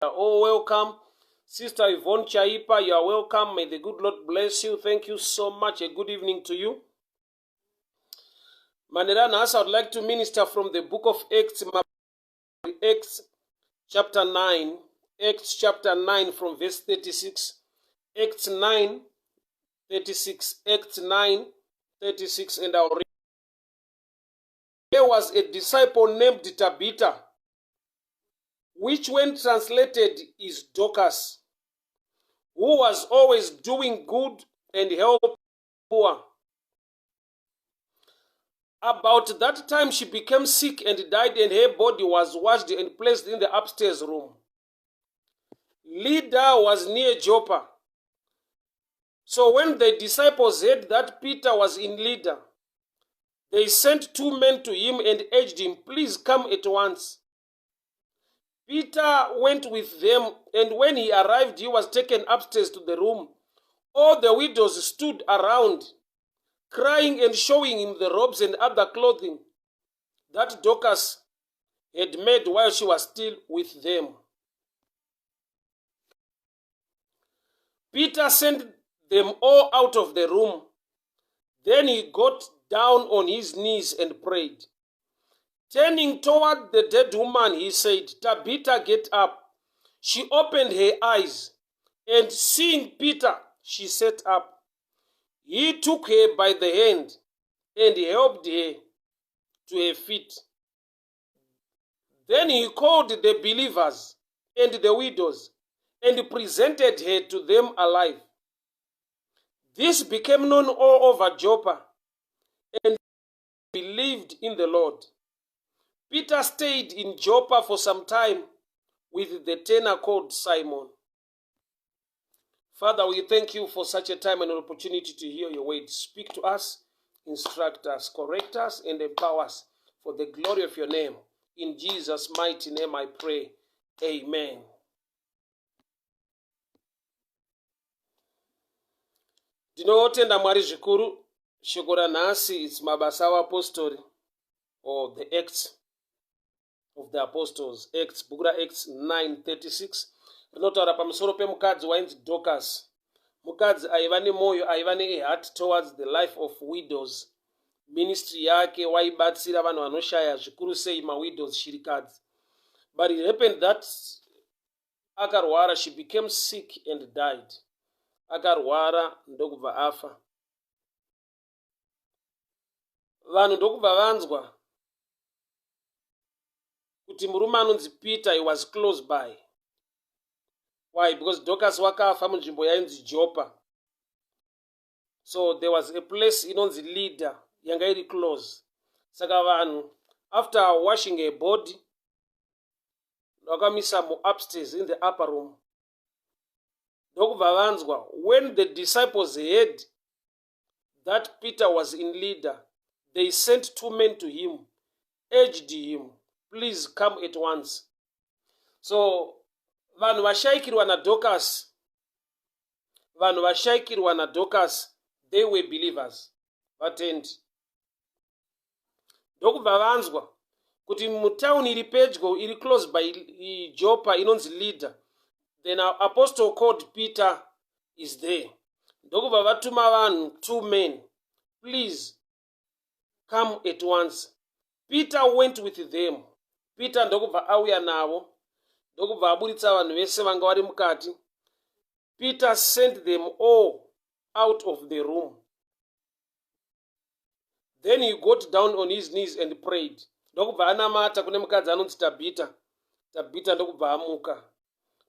Oh, welcome. Sister Yvonne Chaipa, you are welcome. May the good Lord bless you. Thank you so much. A good evening to you. Maneranas, I would like to minister from the book of Acts chapter 9. Acts chapter 9 from verse 36. Acts 9, 36. Acts 9, 36. And I'll read. There was a disciple named Tabitha, which when translated is Dorcas, who was always doing good and helping poor. About that time she became sick and died, and her body was washed and placed in the upstairs room. Lydda was near Joppa. So when the disciples heard that Peter was in Lydda, they sent 2 men to him and urged him, "Please come at once." Peter went with them, and when he arrived, he was taken upstairs to the room. All the widows stood around, crying and showing him the robes and other clothing that Dorcas had made while she was still with them. Peter sent them all out of the room. Then he got down on his knees and prayed. Turning toward the dead woman, he said, "Tabitha, get up." She opened her eyes, and seeing Peter, she sat up. He took her by the hand and helped her to her feet. Then he called the believers and the widows and presented her to them alive. This became known all over Joppa, and believed in the Lord. Peter stayed in Joppa for some time with the tanner called Simon. Father, we thank you for such a time and an opportunity to hear your word. Speak to us, instruct us, correct us, and empower us for the glory of your name. In Jesus' mighty name I pray. Amen. Ndinotenda Mwari zvikuru. Shoko ranhasi it's mabasa apostori, or the Acts of the Apostles. Acts, book Acts 9:36. Rinotaura pamusoro pemukadzi wainzi Dorcas. Mukadzi aiva nemoyo, aiva neheart towards the life of widows. Ministry yake waibatsira vanhu vanoshaya, zvikuru sei mawidows, shirikadzi. But it happened that akarwara, she became sick and died. Akarwara ndokubva afa. Vanhu ndokubva vanzwa kuti murume anonzi Peter, he was close by. Why? Because Dorcas wakafa munzvimbo yainzi Joppa. So there was a place inonzi Lydda yanga iri close. Saka vanhu, after washing her body, vakamisa upstairs in the upper room. Ndokubva vanzwa, when the disciples heard that Peter was in Lydda, they sent 2 men to him, urged him, "Please come at once." So vanhu vashaikirwa na Dorcas, they were believers. Vatendi. Ndokubva vanzwa kuti mutown iri pedyo, iri close by Joppa, inonzi Lydda, then our apostle called Peter is there. Ndokubva vatuma vanhu 2 men, "Please come at once." Peter went with them. Peter ndokubva auya navo, ndokubva aburitsa vanhu vese vanga vari mukati. Peter sent them all out of the room. Then he got down on his knees and prayed. Ndokubva anamata kune mukadzi anonzi Tabitha. Tabitha ndokubva amuka.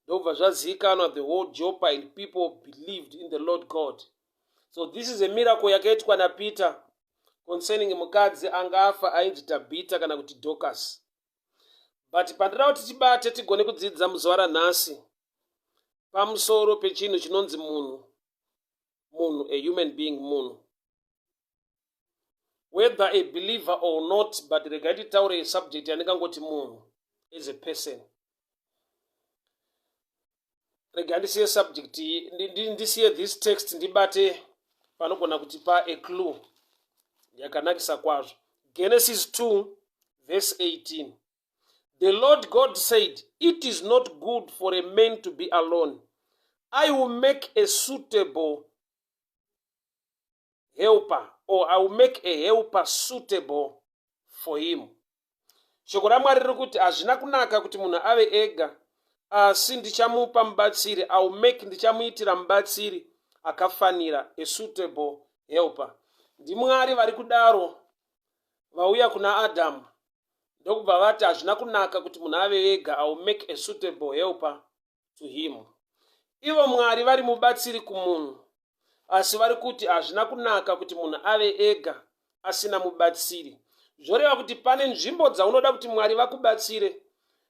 Ndokubva zvazivikanwa the whole Joppa, and people believed in the Lord God. So this is a miracle yakaitwa naPeter concerning mukadzi angafa ainzi Tabitha kana kuti Dorcas. But pandira kuti tibate tigone kudzidza muzuva ranhasi pamusoro pechinhu chinonzi munhu, a human being, munhu. Whether a believer or not, but regai titaure a subject yanekangoti munhu as a person. Regai ndisiye subject, ndisiye this text ndibate panogona kutipa a clue yakanakisa kwazvo. Genesis 2 verse 18. The Lord God said, it is not good for a man to be alone. I will make a suitable helper, or I will make a helper suitable for him. Shoko raMwari riri kuti hazvina kunaka kuti munhu ave ega, asi ndichamupa mubatsiri. I will make, ndichamuitira mubatsiri akafanira, a suitable helper. NdiMwari vari kudaro vauya kuna Adamu ndokubva vati hazvina kunaka kuti munhu ave ega. I will make a suitable helper to him. Ivo Mwari vari mubatsiri kumunhu, asi vari kuti hazvina kunaka kuti munhu ave ega asina mubatsiri. Zvoreva kuti pane nzvimbo dzaunoda kuti Mwari vakubatsire.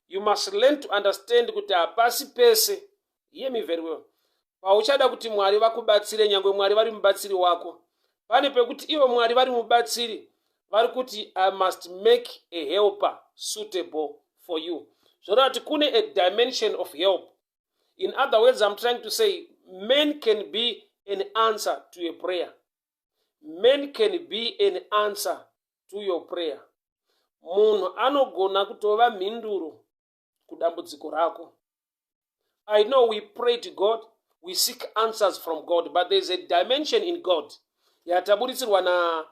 You must learn to understand kuti hapasi pese, hear me very well, pauchada kuti Mwari vakubatsire nyangwe Mwari vari mubatsiri wako. Pane pekuti ivo Mwari vari mubatsiri vari kuti I must make a helper suitable for you. Zvoreva kuti kune a dimension of help. In other words, I'm trying to say, men can be an answer to a prayer. Men can be an answer to your prayer. Munhu anogona kutova mhinduro kudambudziko rako. I know we pray to God, we seek answers from God, but there's a dimension in God. Yataburitsirwa na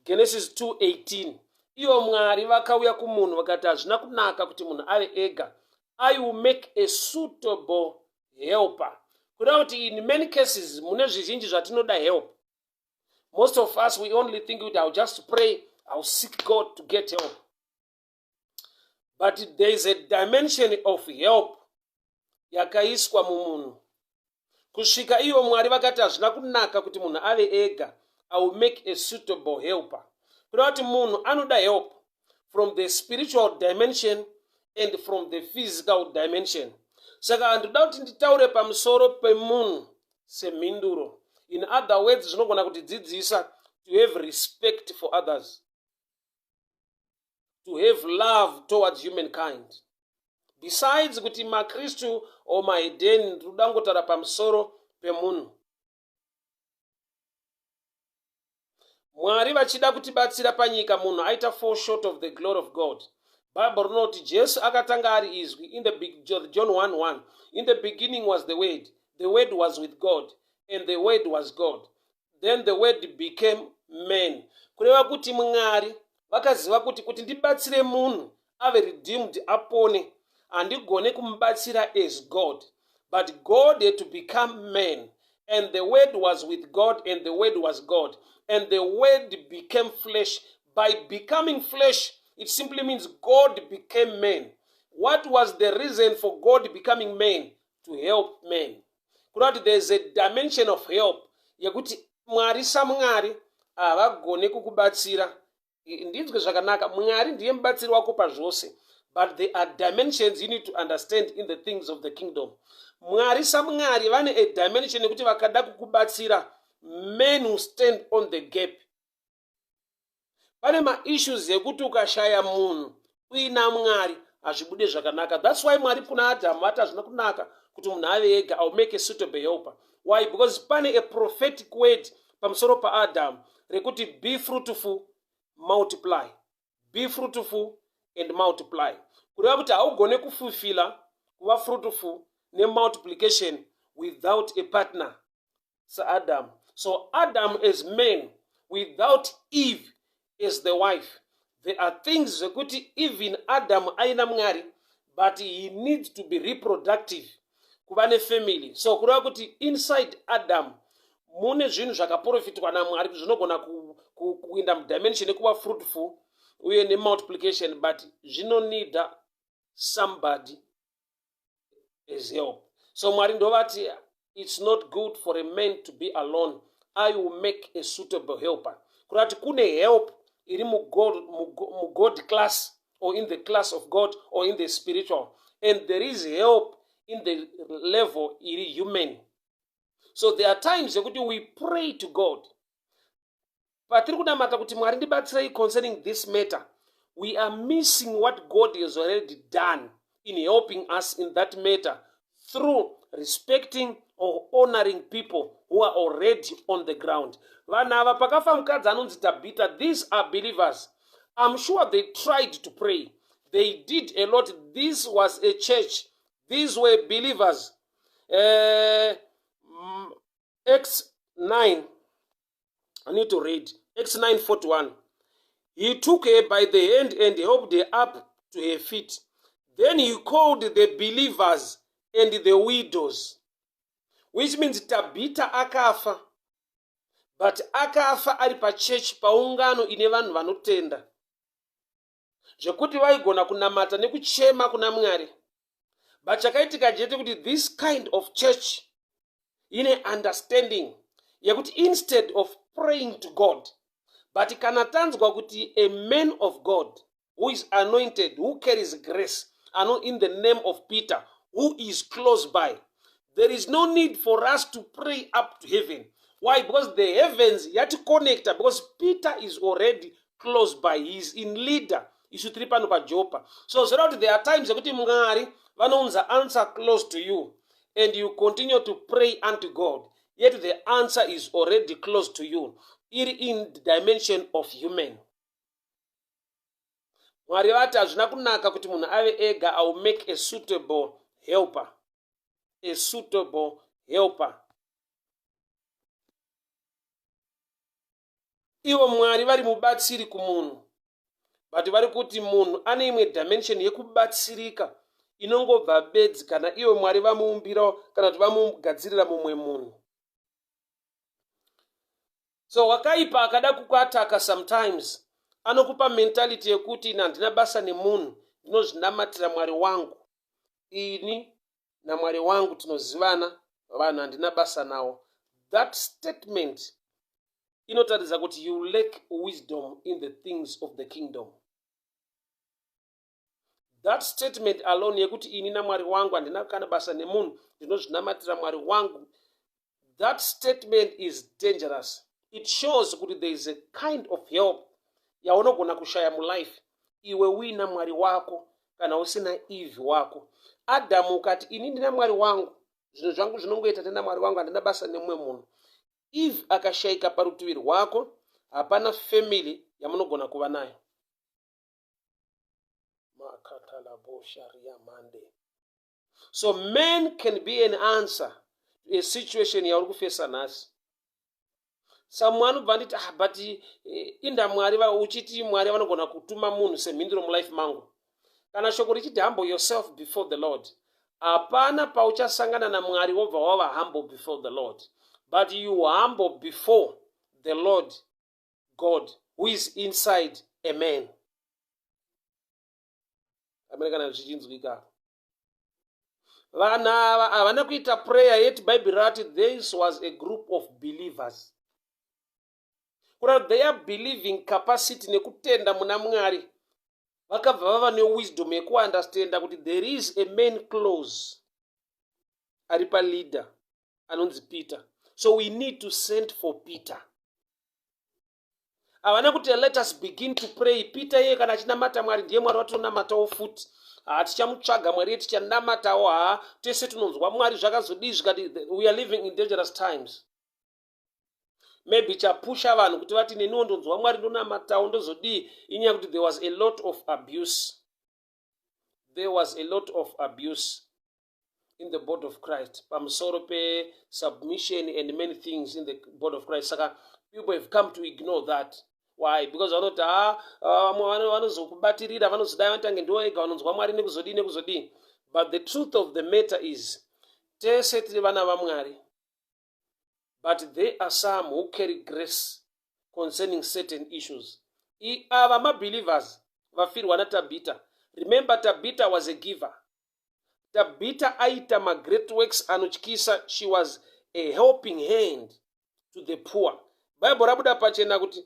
Genesis 2:18. Iyo Mwari vakauya kumunhu vakati hazvina kunaka kuti munhu ave ega. I will make a suitable helper. Kureva kuti in many cases mune zvizhinji zvatinoda help. Most of us, we only think that I'll just pray, I'll seek God to get help. But there is a dimension of help yakaiswa mumunhu. Kusvika iyo Mwari vakati hazvina kunaka kuti munhu ave ega. I will make a suitable helper. Kureva kuti munhu anoda help from the spiritual dimension and from the physical dimension. Saka ndoda kuti nditaure pamusoro pemunhu semhinduro. In other words, zvinogona kutidzidzisa to have respect for others, to have love towards humankind. Besides kuti maKristu or mahedheni ndoda ngotaura pamusoro pemunhu. Mwari vachida kutibatsira panyika munhu aita fall short of the glory of God. Bible rinoti Jesu akatanga ari izwi in the big John 1:1. In the beginning was the word was with God, and the word was God. Then the word became man. Kureva kuti Mwari vakaziva kuti ndibatsire munhu ave redeemed apone, handigone kumubatsira as God. But God had to become man, and the word was with God, and the word was God. And the word became flesh. By becoming flesh, it simply means God became man. What was the reason for God becoming man? To help men. Kurati there is a dimension of help. Yekuti Mwari saMwari havagone kukubatsira. Ndinzwe zvakanaka, Mwari ndiye mubatsiri wako pazvose. But there are dimensions you need to understand in the things of the kingdom. Mwari saMwari vane a dimension yekuti vakada kukubatsira, men who stand on the gap. Pane ma-issues yekuti ukashaya munhu uina Mwari hazvibude zvakanaka. That's why Mwari kuna Adamu vati hazvina kunaka kuti munhu ave ega. I'll make a suitable helper. Why? Because pane a prophetic word pamusoro paAdamu rekuti be fruitful, multiply. Be fruitful and multiply. Kureva kuti haugone kufulfilla kuva fruitful nemultiplication without a partner. Adam. So Adam as man without Eve as the wife. There are things that even Adam aina Mwari, but he needs to be reproductive kuva ne family. So kureva kuti inside Adam mune zvinhu zvakaprofitwa naMwari zvinogona kuinda mudimension yekuva fruitful uye nemultiplication, but zvinonida somebody as help. So Mwari ndovati it's not good for a man to be alone. I will make a suitable helper. Kurati kune help iri God class, or in the class of God, or in the spiritual. And there is help in the level iri human. So there are times we pray to God. But concerning this matter, we are missing what God has already done in helping us in that matter through respecting or honoring people who are already on the ground. These are believers. I'm sure they tried to pray. They did a lot. This was a church. These were believers. Acts 9. I need to read. Acts 9:41. He took her by the hand and helped her up to her feet. Then he called the believers and the widows. Which means Tabitha akafa. But akafa ari pa church paungano ine vanhu vanotenda. Zvekuti vaigona kunamata nekuchema kuna Mwari. But chakaitika jete kuti this kind of church ine understanding yekuti instead of praying to God, but kana tanzwa kuti a man of God who is anointed, who carries grace, and in the name of Peter, who is close by, there is no need for us to pray up to heaven. Why? Because the heavens yet connect, because Peter is already close by. He is in leader. So there are times that Mwari answer close to you, and you continue to pray unto God, yet the answer is already close to you, in the dimension of human. Mwari vati hazvina kunaka kuti munhu ave ega. I will make a suitable helper. A suitable helper. Ivo Mwari vari mubatsiri kumunhu. But vari kuti munhu ane imwe dimension yekubatsirika inongobva bedzi kana ivo Mwari vamuumbirawo kana kuti vamugadzirira mumwe munhu. So wakaipa akada kukuataka sometimes anokupa mentality yekuti ina handina basa nemunhu, ndinozvinamatira Mwari wangu. Ini naMwari wangu tinozivana, vanhu handina basa nawo. That statement inotaridza kuti you lack wisdom in the things of the kingdom. That statement alone yekuti ini naMwari wangu handina kana basa nemunhu, ndinozvinamatira Mwari wangu. That statement is dangerous. It shows that there is a kind of help yaunogona kushaya mulife iwe uina Mwari wako kana usina Eve wako. Adamu ukati ini ndina Mwari wangu, zvinhu zvangu zvinongoita ndina Mwari wangu, handina basa nemumwe munhu. Eve akashayika parutivi rwako, hapana family yamunogona kuva nayo. So men can be an answer to a situation yauri kufesa nhasi. Someone vanditi but inda Mwari uchiti Mwari vanogona kutuma munhu semhinduro mulife mangu. Kana shoko richiti humble yourself before the Lord, hapana pauchasangana na Mwari wobva wava humble before the Lord, but you humble before the Lord God who is inside a man. Amerikana zvichinzwika. Vana havana kuita prayer yet Bible rati this was a group of believers. Their believing capacity nekutenda muna Mwari vakabva vava newisdom yekuunderstanda kuti there is a man close ari paleader anonzi Peter, so we need to send for Peter. Havana kuti let us begin to pray. Peter yeye kana achinamata Mwari ndiye Mwari watonamatawo futi. Tichamutsvaga Mwari yetu tichanamatawo. Tese tinonzwa Mwari zvakazodii zvikati. We are living in dangerous times. Maybe chapusha vanhu kuti vati neniwo ndonzwa Mwari ndonamatawo ndozodii inyaya kuti there was a lot of abuse. There was a lot of abuse in the body of Christ. Pamusoro pe submission and many things in the body of Christ. Saka people have come to ignore that. Why? Because vanoti vanozokubatirira vanozodai vatange ndiwo ega vanonzwa Mwari nekuzodii. But the truth of the matter is tese tiri vana vaMwari. But there are some who carry grace concerning certain issues. Ava mabelievers vafirwa naTabitha. Remember, Tabitha was a giver. Tabitha aita ma great works anotyisa. She was a helping hand to the poor. Bible rabuda pachena kuti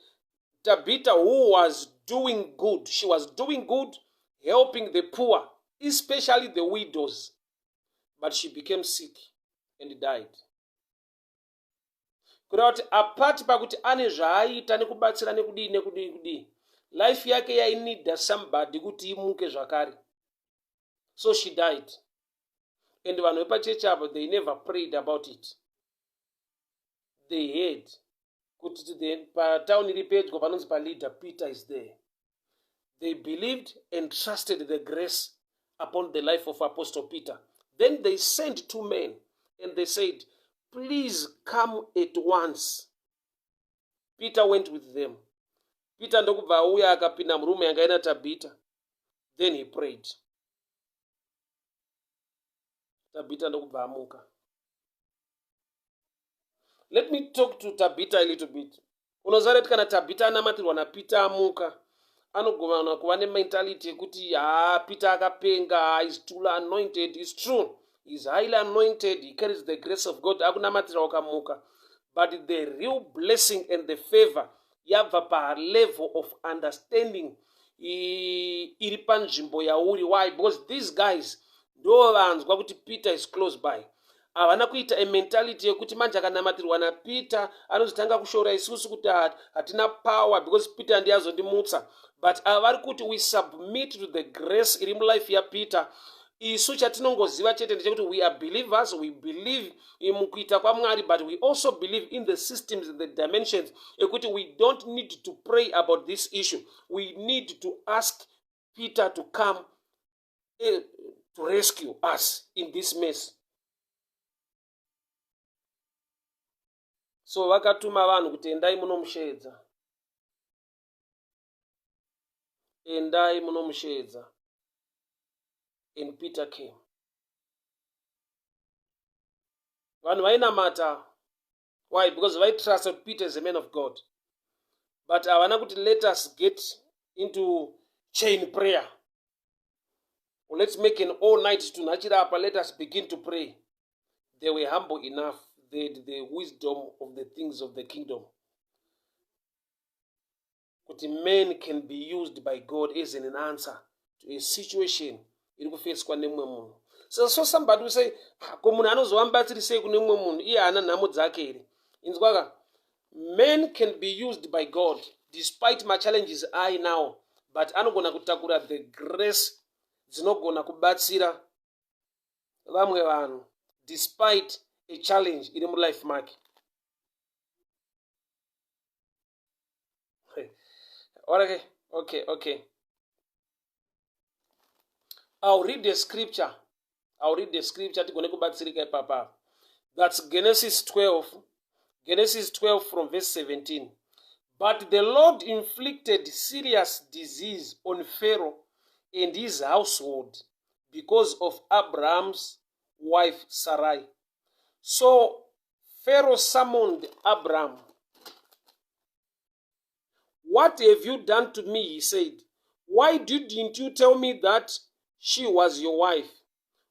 Tabitha who was doing good. She was doing good, helping the poor, especially the widows. But she became sick and died. Kuti apart pakuti ane zvaaita nekubatsira nekudii. Life yake yainida somebody kuti imuke zvakare. So she died. And vanhu vepachechi apo they never prayed about it. They heard kuti patown iri pedyo panonzi paleader Peter is there. They believed and trusted the grace upon the life of Apostle Peter. Then they sent 2 men and they said, please come at once. Peter went with them. Peter ndokubva auya akapinda murume yanga ina Tabita. Then he prayed. Tabita ndokubva amuka. Let me talk to Tabita a little bit. Unoziva kuti kana Tabita anamatirwa naPeter amuka, anogona kuva nementality yekuti Peter akapenga, is too anointed. It's true. He's highly anointed. He carries the grace of God. Akunamatira wakamuka. But the real blessing and the favor yabva pa level of understanding iri panzvimbo yauri. Why? Because these guys ndo vanzwa kuti Peter is close by. Havana kuita a mentality yekuti manje akanamatirwa naPeter anozotanga kushora isusu kuti hatina power because Peter ndiye azondimutsa. But avari kuti we submit to the grace iri mulife yaPeter. Isu chatinongoziva chete ndechekuti we are believers, we believe mukuita kwaMwari, but we also believe in the systems and the dimensions ekuti we don't need to pray about this issue. We need to ask Peter to come to rescue us in this mess. So vakatuma vanhu kuti endai munomusheedza. Endai munomusheedza. And Peter came. Vanhu vainamata. Why? Because they trusted Peter as a man of God. But havana kuti let us get into chain prayer. Or let's make an all-night to Nachirapa. Let us begin to pray. They were humble enough. They had the wisdom of the things of the kingdom. But men can be used by God as an answer to a situation. So somebody will say, men can be used by God despite my challenges I now, but anogona kutakura the grace dzinogona kubatsira vamwe vanhu despite a challenge in my life mark. Okay. I'll read the scripture. That's Genesis 12 from verse 17. But the Lord inflicted serious disease on Pharaoh and his household because of Abraham's wife Sarai. So Pharaoh summoned Abraham. What have you done to me? He said. Why didn't you tell me that she was your wife?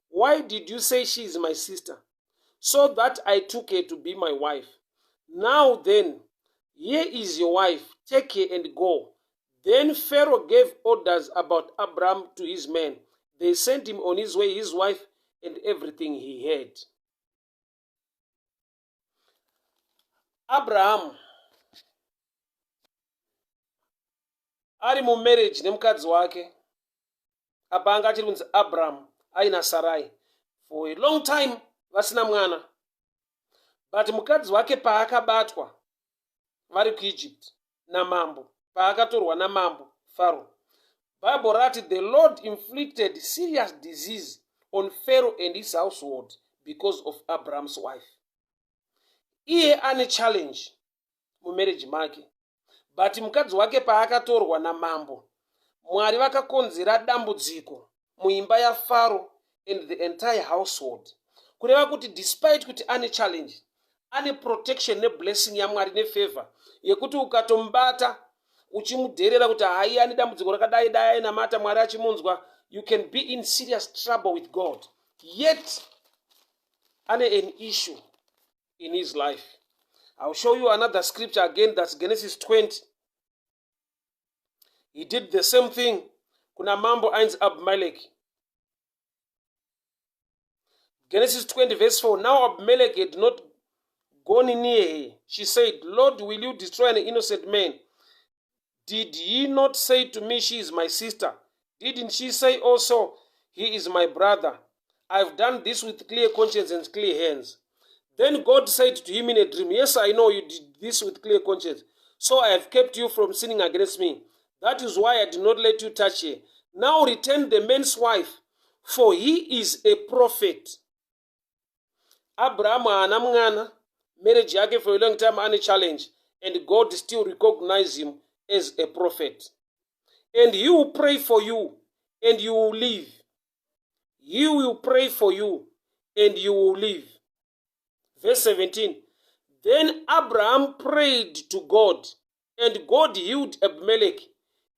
Why did you say she is my sister? So that I took her to be my wife. Now then, here is your wife. Take her and go. Then Pharaoh gave orders about Abraham to his men. They sent him on his way, his wife, and everything he had. Abraham ari mu marriage nemukadzi wake. Apanga achiri kunzi Abraham aina Sarai for a long time vasina mwana. But mukadzi wake paakabatwa vari kuEgypt namambo, paakatorwa namambo Pharaoh, Bible writes the Lord inflicted serious disease on Pharaoh and his household because of Abraham's wife. Iye ane challenge mu marriage make, but mukadzi wake paakatorwa namambo, Mwari vakakonzera dambudziko muimba yaFaro and the entire household. Kureva kuti despite kuti ane challenge, ane protection ne blessing ya Mwari ne favor yekuti ukatombata uchimudherera kuti hai ane dambudziko rakadai dai namata Mwari achimunzwa, you can be in serious trouble with God. Yet ane an issue in his life. I'll show you another scripture again, that's Genesis 20. He did the same thing. Kuna mambo ainz Abimelech. Genesis 20 verse 4. Now Abimelech had not gone near her. She said, Lord, will you destroy an innocent man? Did ye not say to me, she is my sister? Didn't she say also, he is my brother? I've done this with clear conscience and clear hands. Then God said to him in a dream, yes, I know you did this with clear conscience. So I have kept you from sinning against me. That is why I did not let you touch her. Now return the man's wife, for he is a prophet. Abraham ana mwana, marriage yake for a long time any challenge, and God still recognized him as a prophet. And he will pray for you, and you will live. He will pray for you, and you will live. Verse 17. Then Abraham prayed to God, and God healed Abimelech,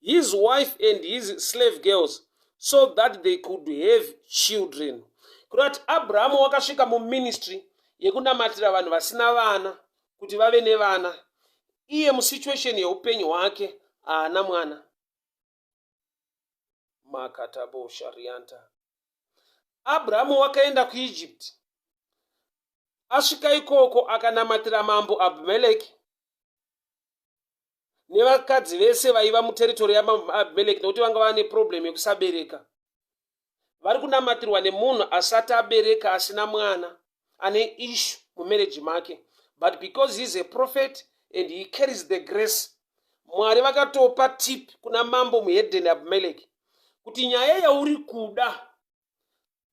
his wife and his slave girls, so that they could have children. Kuti Abraham wakasvika muministry yekunamatira vanhu vasina vana kuti vave nevana. Iye musituation yeupenyu hwake haana mwana. Makatabo sharianta. Abraham wakaenda kuEgypt. Asvika ikoko akanamatira mambo Abimelech nevakadzi vese vaiva muteritori yamambo Abimelech, nokuti vanga vane problem yekusabereka. Vari kunamatirwa nemunhu asati abereka asina mwana, ane issue mumarriage make. But because he is a prophet and he carries the grace, Mwari vakatopa tip kuna mambo muhedheni Abimelech kuti nyaya yauri kuda,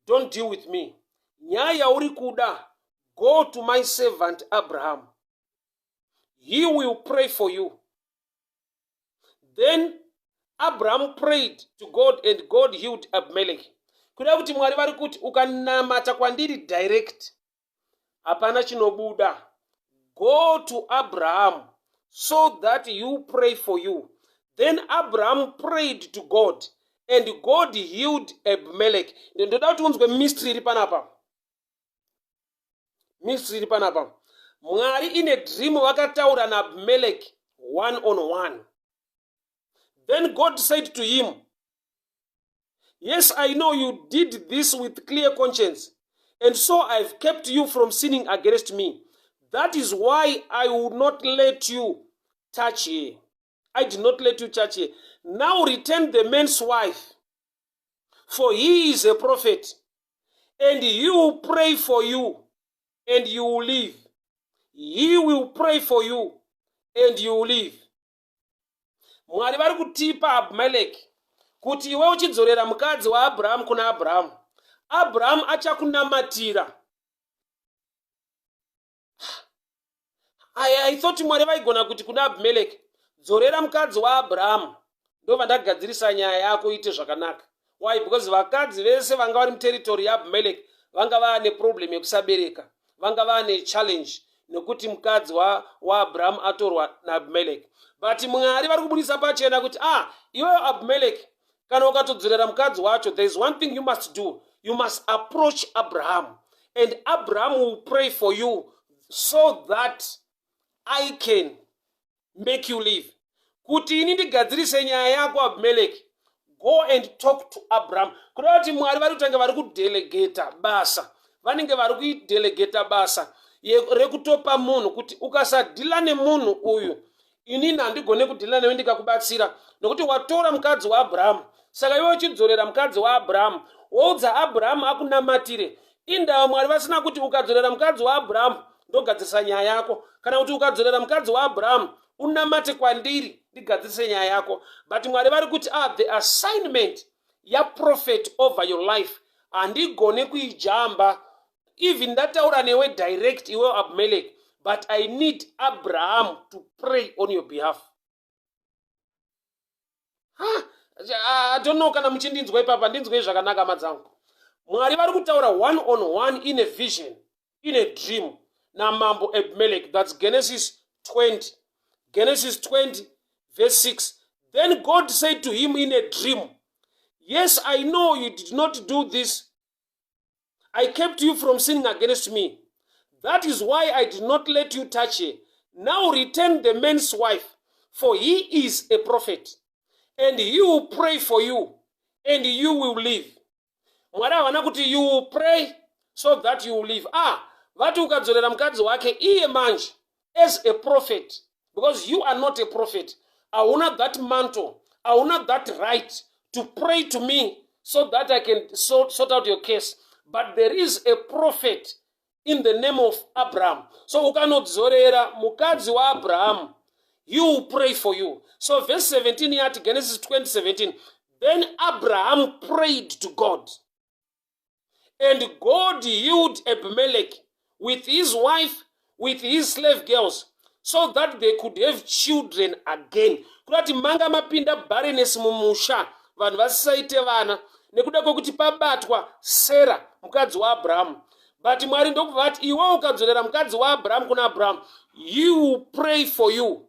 don't deal with me. Nyaya yauri kuda, go to my servant Abraham. He will pray for you. Then Abraham prayed to God, and God healed Abimelech. Kuda kuti Mwari vari kuti ukanamata kwandiri direct, hapana chinobuda. Go to Abraham so that you pray for you. Then Abraham prayed to God, and God healed Abimelech. Ndoda kuti unzwe mystery iri panapa. Mystery iri panapa. Mwari ine dream vakataura na Abimelech one on one. Then God said to him, yes, I know you did this with clear conscience, and so I've kept you from sinning against me. That is why I will not let you touch her. I did not let you touch her. Now return the man's wife, for he is a prophet, and he will pray for you, and you will live. He will pray for you, and you will live. Mwari vari kutipa Abimelech kuti iwe uchidzorera mukadzi waAbraham kuna Abraham, Abraham achakunamatira. I thought Mwari vaigona kuti kuna Abimelech, dzorera mukadzi waAbraham, ndo vandagadzirisa nyaya yako ite zvakanaka. Why? Because vakadzi vese vanga vari muteritori yaAbimelech vanga vane problem yekusabereka, vanga vane challenge nekuti mukadzi waAbraham atorwa naAbimelech. But Mwari vari kubudisa pachena kuti iwe Abimelech, kana ukatodzorera mukadzi wacho, there is one thing you must do. You must approach Abraham, and Abraham will pray for you so that I can make you live. Kuti ini ndigadzirise nyaya yako Abimelech, go and talk to Abraham. Kuti Mwari vari kutanga vari kudelegata basa, vanenge vari kuidelegata basa rekutopa munhu kuti ukasadhila nemunhu uyu, inini handigone kudhila newe ndikakubatsira, nokuti watora mukadzi waAbraham. Saka iwe uchidzorera mukadzi waAbraham, woudza Abraham akunamatire. Inda Mwari vasina kuti ukadzorera mukadzi waAbraham ndogadzirisa nyaya yako, kana kuti ukadzorera mukadzi waAbraham unamate kwandiri ndigadzirise nyaya yako. But Mwari vari kuti the assignment ya prophet over your life handigone kuijamba, even ndataura newe direct iwe Abimelech, but I need Abraham to pray on your behalf. I don't know kana muchindinzwa ipapa ndinzwe zvakanaka madzangu. Mwari vari kutaura one on one in a vision, in a dream na mambo Abimelech. That's Genesis 20. Genesis 20 verse 6. Then God said to him in a dream, yes, I know you did not do this. I kept you from sinning against me. That is why I did not let you touch her. Now return the man's wife, for he is a prophet, and he will pray for you, and you will live. Mwari havana kuti you will pray so that you will live. Vati ukadzorera mukadzi wake iye manje as a prophet, because you are not a prophet. Hauna that mantle, hauna that right to pray to me so that I can sort out your case. But there is a prophet in the name of Abraham. So ukanodzorera mukadzi waAbraham, he will pray for you. So verse 17 here at Genesis 20:17. Then Abraham prayed to God, and God healed Abimelech with his wife, with his slave girls, so that they could have children again. Kurati manga mapinda barrenness mumusha, vanhu vasisaite vana, nekuda kwokuti pabatwa Sarah, mukadzi waAbraham. But Mwari ndokubva ati iwe ukadzorera mukadzi waAbraham kuna Abraham, he will pray for you.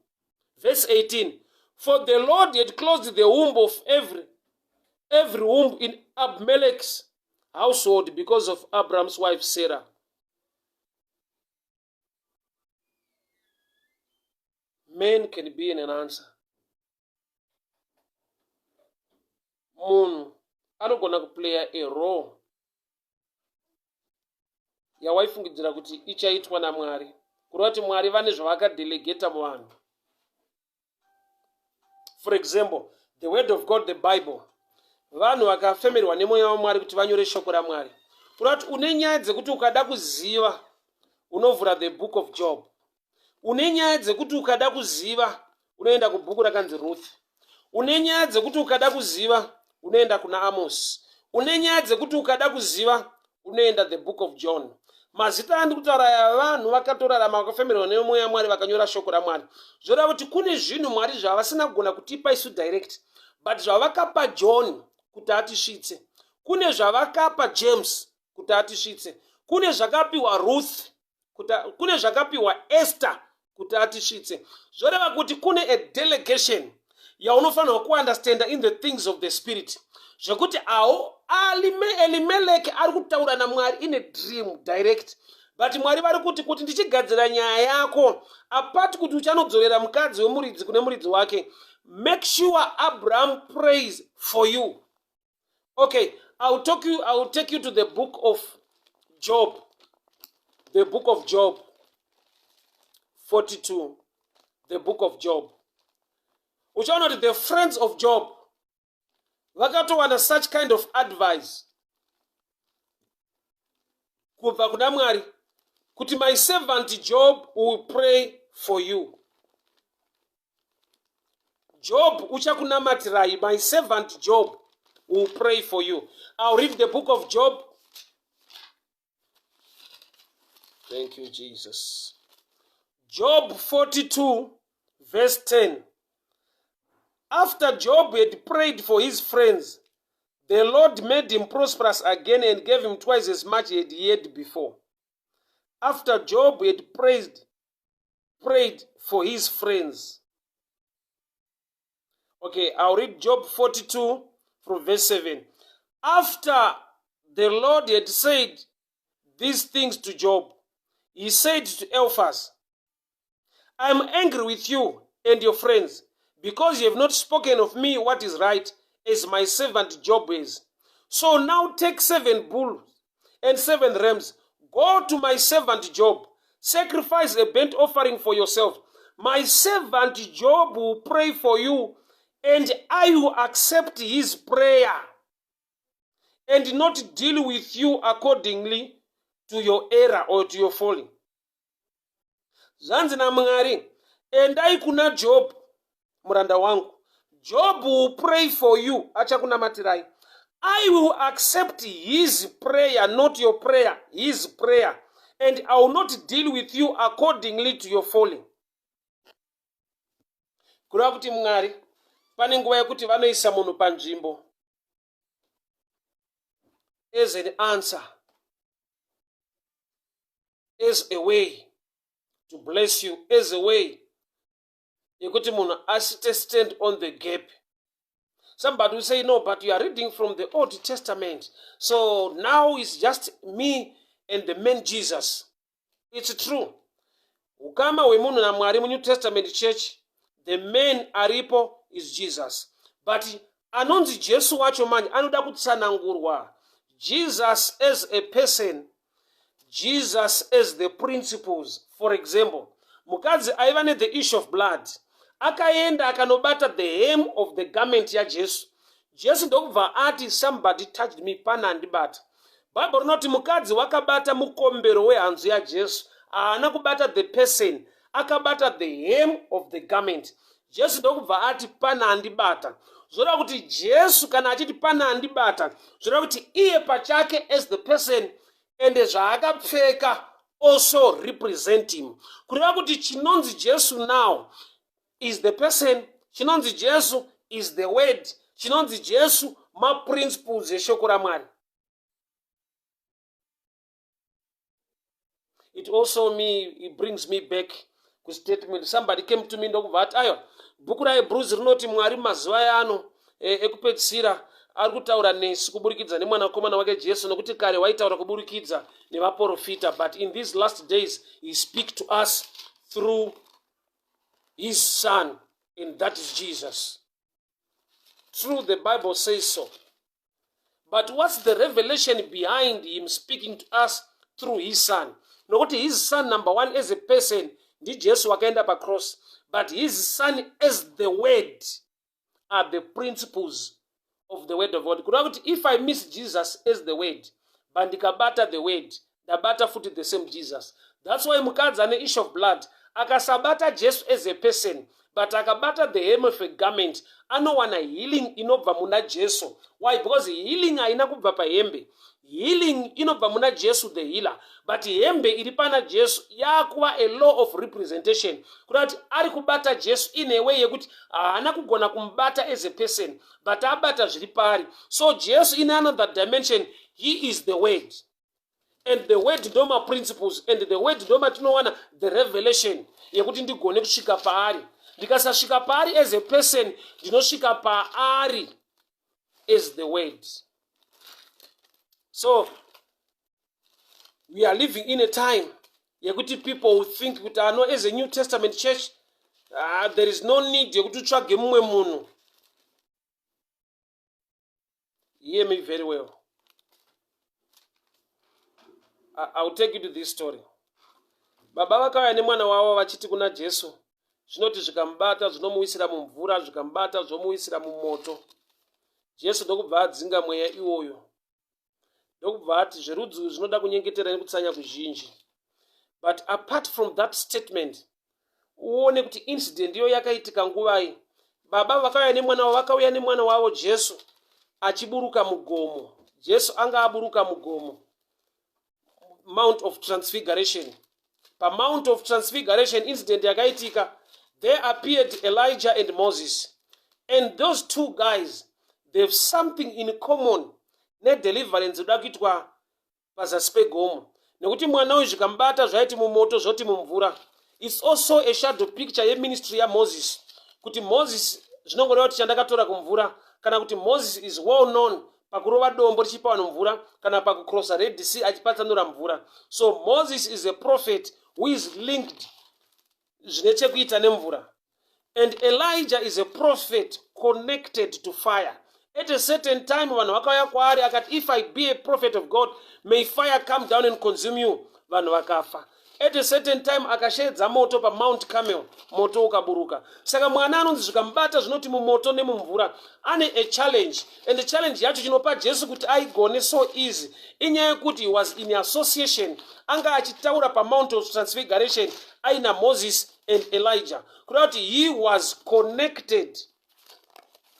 Verse 18. For the Lord had closed the womb of every womb in Abimelech's household because of Abraham's wife Sarah. Men can be in an answer. Munhu anogona kuplaya a role yawaifungidzira kuti ichaitwa naMwari. Kureva kuti Mwari vane zvavakadelegeta muvanhu. For example, the word of God, the Bible. Vanhu vakafemerwa nemweya waMwari kuti vanyore shoko raMwari. Kureva kuti une nyaya dzekuti ukada kuziva unovhura the book of Job. Une nyaya dzekuti ukada kuziva unoenda kubhuku rakanzi Ruth. Une nyaya dzekuti ukada kuziva unoenda kuna Amos. Une nyaya dzekuti ukada kuziva unoenda the book of John. Mazita andi kutaura yavanhu vakatorarama vakafemerwa nemweya waMwari vakanyora shoko raMwari. Zvoreva kuti kune zvinhu Mwari zvavasina kugona kutipa isu direct, but zvavakapa John kuti atisvitse. Kune zvavakapa James kuti atisvitse. Kune zvakapiwa Ruth, kune zvakapiwa Esther kuti atisvitse. Zvoreva kuti kune a delegation yaunofanirwa kuunderstanda in the things of the spirit. Zvekuti awo Elimelech ari kutaura naMwari in a dream direct. But Mwari vari kuti ndichigadzira nyaya yako, apart kuti uchanodzorera mukadzi wemuridzi kune muridzi wake, make sure Abraham prays for you. Okay, I will take you to the book of Job. The book of Job 42. The book of Job. Uchaona kuti the friends of Job vakatowana such kind of advice kubva kuna Mwari kuti my servant Job will pray for you. Job uchakunamatirai, my servant Job will pray for you. I'll read the book of Job. Thank you, Jesus. Job 42, verse 10. After Job had prayed for his friends, the Lord made him prosperous again and gave him twice as much as he had before. After Job had prayed for his friends. Okay, I'll read Job 42 from verse 7. After the Lord had said these things to Job, he said to Eliphaz, I am angry with you and your friends, because you have not spoken of me what is right, as my servant Job is. So now take 7 bulls and 7 rams. Go to my servant Job. Sacrifice a burnt offering for yourself. My servant Job will pray for you, and I will accept his prayer, and not deal with you accordingly to your error or to your folly. Zvanzi naMwari, endai kuna Job, muranda wangu. Job will pray for you. Achakunamatirai. I will accept his prayer, not your prayer, his prayer. And I will not deal with you accordingly to your folly. Kureva kuti Mwari, pane nguva yekuti vanoisa munhu panzvimbo as an answer, as a way to bless you, as a way yekuti munhu asite stand on the gap. Somebody will say, no, but you are reading from the Old Testament, so now it's just me and the man Jesus. It's true. Ukama wemunhu naMwari mu New Testament church, the man aripo is Jesus. But anonzi Jesu wacho manje anoda kutsanangurwa. Jesus as a person, Jesus as the principles. For example, mukadzi aiva ne the issue of blood, akaenda akanobata the hem of the garment ya Jesu. Jesu ndokubva ati somebody touched me, pana andibata. Bible rinoti mukadzi wakabata mukombero wehanzu ya Jesu, haana kubata the person, akabata the hem of the garment. Jesu ndokubva ati pana andibata. Zvoreva kuti Jesu kana achiti pana andibata, zvoreva kuti iye pachake as the person and zvaakapfeka also represent him. Kureva kuti chinonzi Jesu now is the person, chinonzi Jesu is the word, chinonzi Jesu ma-principles eshoko raMwari. It also it brings me back to statement. Somebody came to me ndokubva ati ayo bhuku raHebrews rinoti Mwari mazuva ano ekupedzisira ari kutaura nesu kuburikidza nemwanakomana wake Jesu, nokuti kare waitaura kuburikidza nevaprofita, but in these last days he speaks to us through his son, and that is Jesus. True, the Bible says so. But what's the revelation behind him speaking to us through his son? Nokuti his son, number one, as a person, ndi Jesu wakaenda pa cross, but his son as the word are the principles of the word of God. Kureva if I miss Jesus as the word, bandikabata the word, ndabata futi the same Jesus. That's why mukadzi ane issue of blood akasabata Jesu as a person, but akabata the hem of a garment, anowana healing inobva muna Jesu. Why? Because healing haina kubva pahembe. Healing inobva muna Jesu the healer, but hembe iri pana Jesu yakuva a law of representation. Kuti ari kubata Jesu in a way yekuti haana kugona kumubata as a person, but abata zviri pari. So Jesu in another dimension, he is the word, and the word ndoma principles, and the word ndoma tinowana the revelation yekuti ndigone kusvika paari. Ndikasasvika paari as a person, ndinosvika paari as the word. So we are living in a time yekuti people will think kuti ano as a New Testament church there is no need yekuti utsvage mumwe munhu. Hear me very well. I will take you to this story. Baba vakauya nemwana wavo vachiti kuna Jesu, zvinoti zvikamubata zvinomuwisira mumvura, zvikamubata zvomuwisira mumoto. Jesu ndokubva adzinga mweya iwoyo. Ndokubva ati zverudzi zvinoda kunyengetera nekutsanya kuzhinji. But apart from that statement, uone kuti incident iyo yakaitika nguvai. Baba vakauya nemwana wavo, vakauya nemwana wavo Jesu achiburuka mugomo. Jesu anga aburuka mugomo, Mount of Transfiguration. Pa Mount of Transfiguration incident yakaitika, there appeared Elijah and Moses. And those two guys, they have something in common. Ne deliverance uda kuitwa pazasi pegomo. Nekuti mwana uyu zvikamubata zvaiti mumoto zvoti mumvura. It's also a shadow picture ye ministry ya Moses. Kuti Moses zvinongoreva kuti chandakatora kumvura, kana kuti Moses is well known pakurova dombo richipa vanhu mvura, kana pakukrosa Red Sea achipatsanura mvura. So Moses is a prophet who is linked zvine chekuita nemvura. And Elijah is a prophet connected to fire. At a certain time, vanhu vakauya kwaari akati, if I be a prophet of God, may fire come down and consume you. Vanhu vakafa. At a certain time, akashedza moto pa Mount Carmel, moto ukaburuka. Saka mwana anonzi zvikamubata zvinoti mumoto nemumvura, ane a challenge. And the challenge yacho chinopa Jesu kuti aigone so easy. Inyaya yekuti he was in association, anga achitaura pa Mount of Transfiguration, aina Moses and Elijah. Kureva kuti he was connected.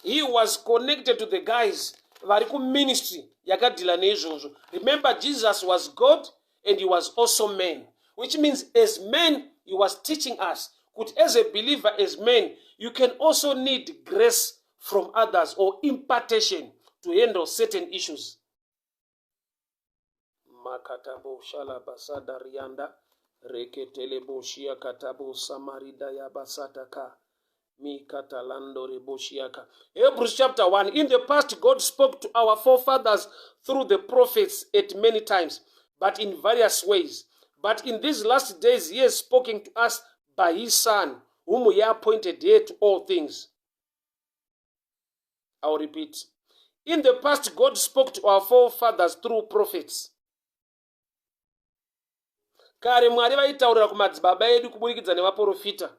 He was connected to the guys vari kuministry yakadhila neizvozvo. Remember, Jesus was God and he was also man, which means as man he was teaching us that as a believer, as man, you can also need grace from others or impartation to handle certain issues. Makatabo shalabasada rianda reketelebo shia katabo samarida yabasataka. Hebrews chapter 1. In the past, God spoke to our forefathers through the prophets at many times, but in various ways. But in these last days, he has spoken to us by his Son, whom he appointed heir to all things. I will repeat. In the past, God spoke to our forefathers through prophets. Kare Mwari vaitaurira kumadzibaba edu kuburikidza nevaprofita.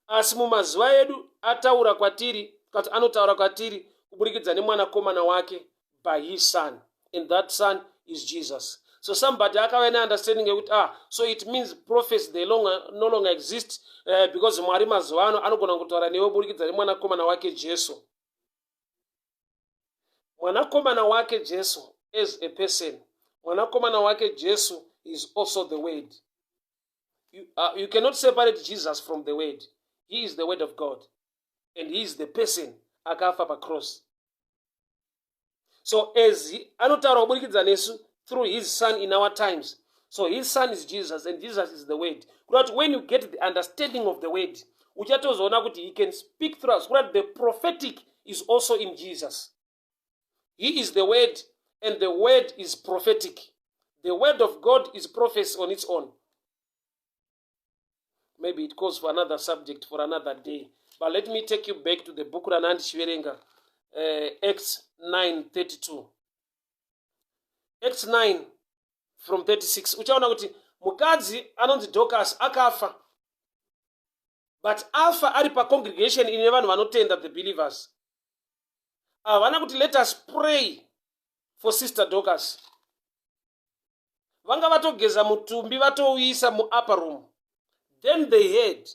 Asi mumazuva edu ataura kwatiri, kuti anotaura kwatiri kuburikidza nemwanakomana wake by his Son. And that Son is Jesus. So somebody akava ine understanding yekuti so it means prophets they no longer exist because Mwari mazuva ano anogona kutaura newe burikidza nemwanakomana wake Jesu. Mwanakomana wake Jesu is a person. Mwanakomana wake Jesu is also the word. You cannot separate Jesus from the word. He is the word of God. And he is the person akafa pa cross. So as anotaura kuburikidza nesu through his son in our times. So his son is Jesus and Jesus is the word. But when you get the understanding of the word, uchatozoona kuti he can speak through us. The prophetic is also in Jesus. He is the word and the word is prophetic. The word of God is prophecy on its own. Maybe it calls for another subject for another day. But let me take you back to the book Ranandi Shverenga, Acts 9:32. Acts 9 from 36. Uchaona kuti mukadzi anonzi Dorcas akafa. But afa ari pa congregation ine vanhu vanotenda the believers. Havana kuti let us pray for Sister Dorcas. Vanga vatogeza mutumbi vatouisa mu upper room. Then they heard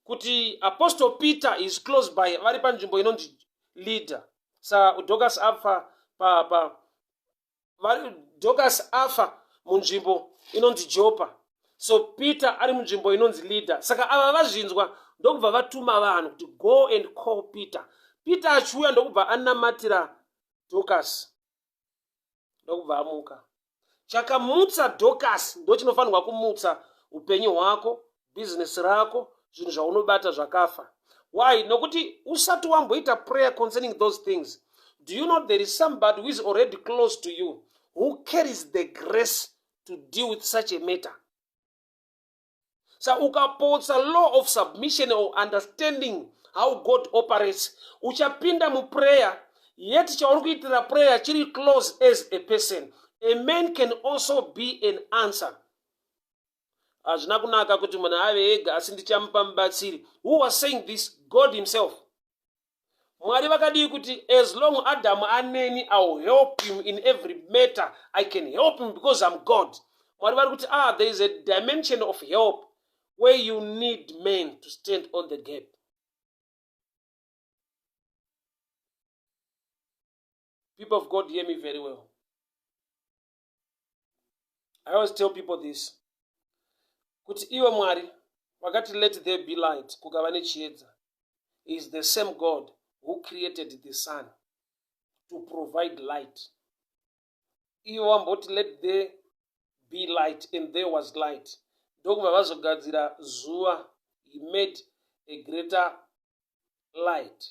kuti Apostle Peter is close by, vari panzvimbo inonzi leader. Sa Dorcas afa Dorcas afa munzvimbo inonzi Joppa. So Peter ari munzvimbo inonzi leader. Saka ava vazvinzwa ndokubva vatuma vanhu kuti go and call Peter. Peter achiuya ndokubva anamatira Dorcas. Ndokubva amuka. Chakamutsa Dorcas ndo chinofanirwa kumutsa upenyu hwako, business rako, zvinhu zvaunobata zvakafa. Why? Nokuti usati wamboita prayer concerning those things. Do you know there is somebody who is already close to you who carries the grace to deal with such a matter? So ukapotsa law of submission or understanding how God operates, uchapinda mu prayer, yet chauri kuitira prayer chiri close as a person. A man can also be an answer. Azvina kunaka kuti munhu ave ega asi ndichamupa mubatsiri. Who was saying this? God himself. Mwari vakadii kuti as long Adam aneni, I will help him in every matter. I can help him because I'm God. Mwari vari kuti there is a dimension of help where you need men to stand on the gap. People of God, hear me very well. I always tell people this. Kuti iwe Mwari vakati let there be light kukava nechiedza is the same God who created the sun to provide light. Iwe wamboti let there be light and there was light. Ndokubva vazogadzira zuva. He made a greater light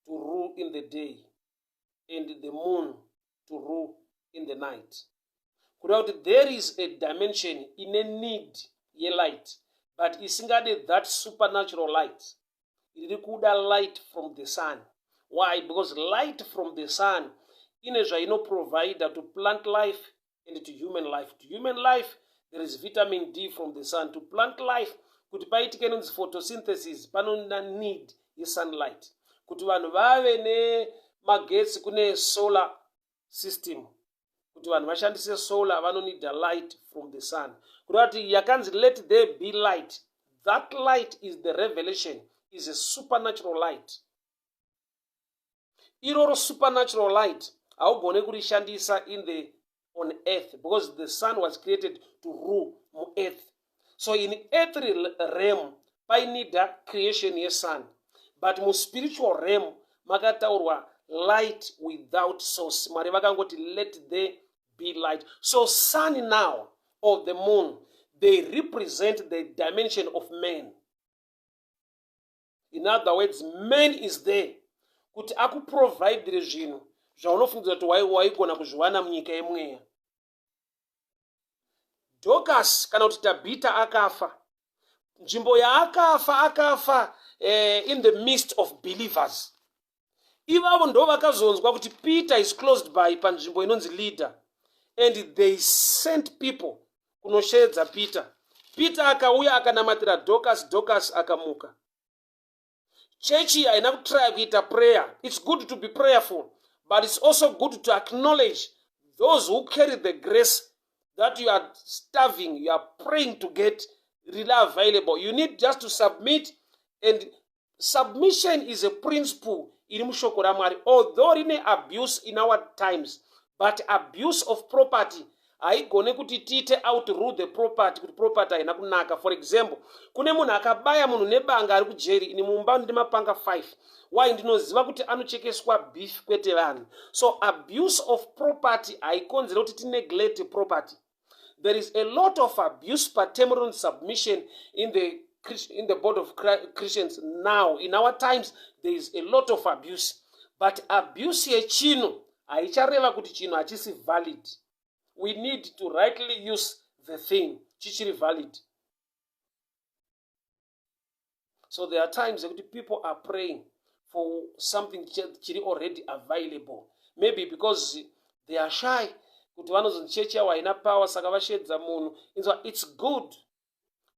to rule in the day and the moon to rule in the night. There is a dimension in a need ye light, but isingade that supernatural light. It requires light from the sun. Why? Because light from the sun in a provider to plant life and to human life. To human life, there is vitamin D from the sun. To plant life, kuti paitike nonzi photosynthesis, panona need ye sunlight. Kuti vanhu vave ne magetsi kune solar system. Kuti vanhu vashandise solar need the light from the sun. Kuti yakanzi let there be light. That light is the revelation, is a supernatural light. Iroro supernatural light haugone kurishandisa on earth because the sun was created to rule on earth. So in earthly realm painida creation ye sun, but mu spiritual realm makataurwa light without source. Mwari vakangoti let there be light. So sun now or the moon, they represent the dimension of man. In other words, man is there kuti akuprovidere zvinhu zvaunofungidzira kuti waigona kuzviwana munyika yemweya. Dorcas kana kuti Tabita akafa. Nzvimbo yaakafa in the midst of believers. Ivavo ndo vakazonzwa kuti Peter is closed by panzvimbo inonzi leader. And they sent people kunoshedza Peter. Peter akauya akanamatira Dorcas, Dorcas akamuka. Church haina kutry kuita prayer. It's good to be prayerful, but it's also good to acknowledge those who carry the grace that you are starving, you are praying to get really available. You need just to submit, and submission is a principle in mushoko ramwari. Although in abuse in our times, but abuse of property haigone kuti tiite outrule the property kuti property haina kunaka. For example, kune munhu akabaya munhu nebanga ari kujeri, ini mumba ndine mapanga 5. Why? Ndinoziva kuti anochekeswa beef kwete vanhu. So abuse of property haikonzera kuti tineglect property. There is a lot of abuse paternal submission in the body of Christians now. In our times, there is a lot of abuse. But abuse yechino haichareva kuti chino hachisi valid. We need to rightly use the thing chichiri valid. So there are times that people are praying for something chiri already available. Maybe because they are shy. Kuti vanozonchechi yavo haina power saka vashedza munhu. It's good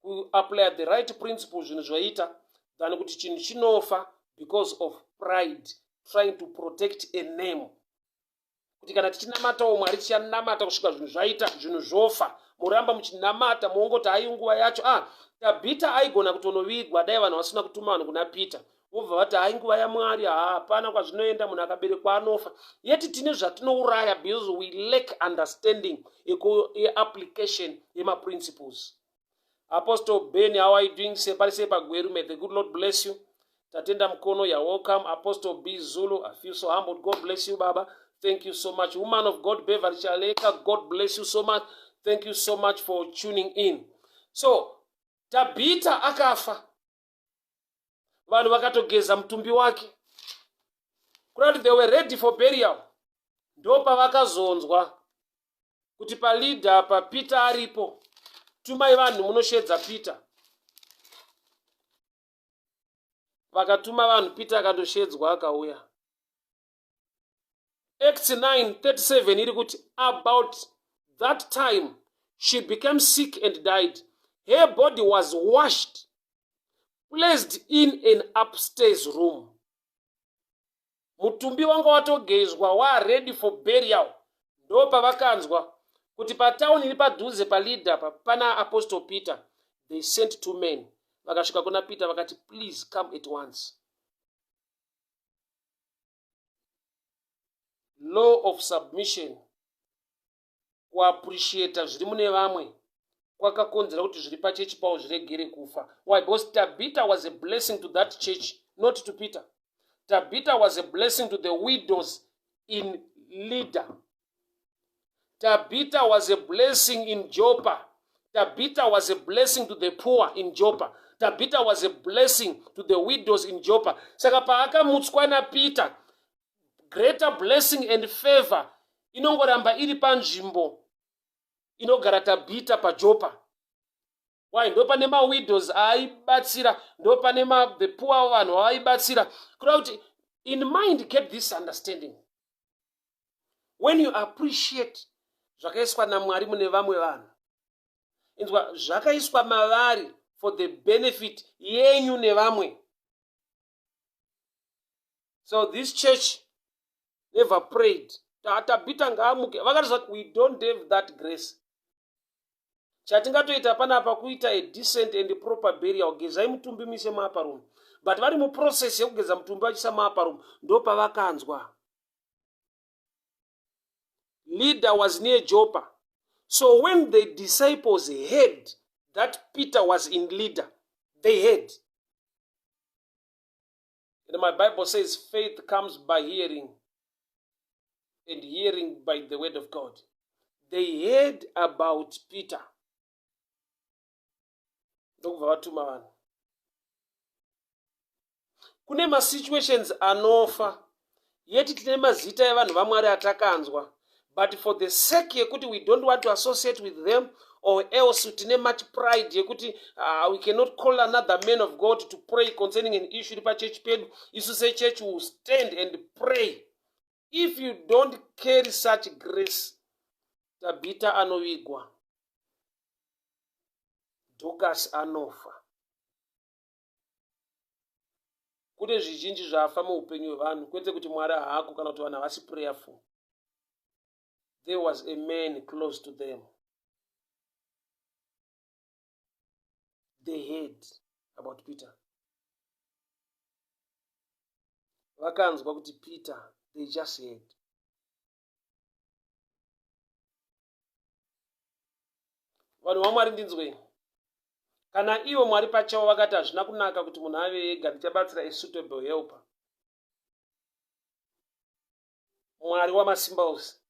to apply the right principles zvinhu zvaita than kuti chinhu chinofa because of pride, trying to protect a name. Kuti kana tichinamatawo Mwari tichanamata kusvika zvinhu zvaita zvinhu zvofa, muramba muchinamata muongoti hai nguva yacho. Tabhita aigona kutonovigwa dai vanhu vasina kutuma vanhu kuna Peter. Vobva vati hai nguva yaMwari hapana kwazvinoenda, munhu akaberekwa anofa. Yeti tine zvatinouraya because we lack understanding application yema principles. Apostle Ben, how are you doing? Sepa Gweru, may the good Lord bless you. Tatenda Mkono, you're welcome. Apostle B Zulu, I feel so humbled. God bless you, Baba. Thank you so much. Woman of God, Beverly Chaleka, God bless you so much. Thank you so much for tuning in. So, Tabita akafa. Vanhu vakatogeza mutumbi wake. Kurati they were ready for burial. Ndopa vakazonzwa kuti pa leader pa Peter aripo. Tumai vanhu munoshedza Peter. Vakatuma vanhu, Peter akandoshedzwa akauya. Acts 9:37 iri kuti about that time she became sick and died. Her body was washed, placed in an upstairs room. Mutumbi wanga watogezwa ready for burial. Ndopa vakanzwa kuti patown iri padhuze pa leader pana Apostle Peter. They sent 2 men. Vakasvika kuna Peter vakati, please come at once. Law of submission. Kuappreciate zviri mune vamwe kwakakonzera kuti zviri pachechi pawo zviregere kufa. Why? Because Tabitha was a blessing to that church, not to Peter. Tabitha was a blessing to the widows in Lydda. Tabitha was a blessing in Joppa. Tabitha was a blessing to the poor in Joppa. Tabitha was a blessing to the widows in Joppa. Saka paakamutswa na Peter, greater blessing and favor inongoramba iri panzvimbo inogara Tabitha pa Joppa. Why? Ndo pane ma widows aibatsira, ndo pane the poor vanhu aibatsira. Kuti in mind, get this understanding. When you appreciate zvakaiswa naMwari mune vamwe vanhu, inzwa zvakaiswa mavari for the benefit yenyu nevamwe. So this church never prayed. Tabitha ngaamuke. Vakati we don't have that grace. Chatingatoita panapa kuita a decent and proper burial. Gezai mutumbi mise maaparumu. But vari mu process yekugeza mutumbi vachisa maaparumu, ndo pavakanzwa. Lydda was near Joppa. So when the disciples heard that Peter was in Lydda, they heard. And my Bible says faith comes by hearing, and hearing by the word of God. They heard about Peter. Kune ma situations anofa, yeti tine mazita evanhu vaMwari atakanzwa. But for the sake yekuti we don't want to associate with them, or else tine much pride yekuti we cannot call another man of God to pray concerning an issue pa church pedu. Isu say church will stand and pray. If you don't carry such grace, Tabitha anovigwa, Dorcas anofa. Kune zvizhinji zvafa muupenyu hwevanhu, kwete kuti Mwari haako kana kuti vanhu havasi prayerful. there was a man close to them. They heard about Peter. Vakanzwa kuti Peter, they just heard. Vanhu vaMwari ndinzwe. Kana ivo Mwari pachavo vakati hazvina kunaka kuti munhu ave ega, ndichabatsira a suitable helper. Mwari wamasimba ose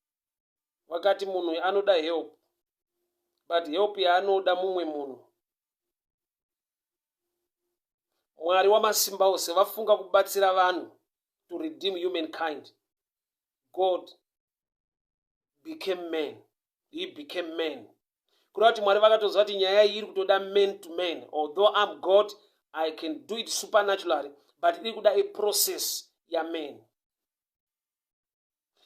vakati munhu anoda help, but help yaanoda mumwe munhu. Mwari wamasimba ose vafunga kubatsira vanhu to redeem humankind. God became man. He became man. Kuda kuti Mwari vakatoziva kuti nyaya iyi iri kutoda man to man. Although I'm God, I can do it supernaturally, but iri kuda a process ya man.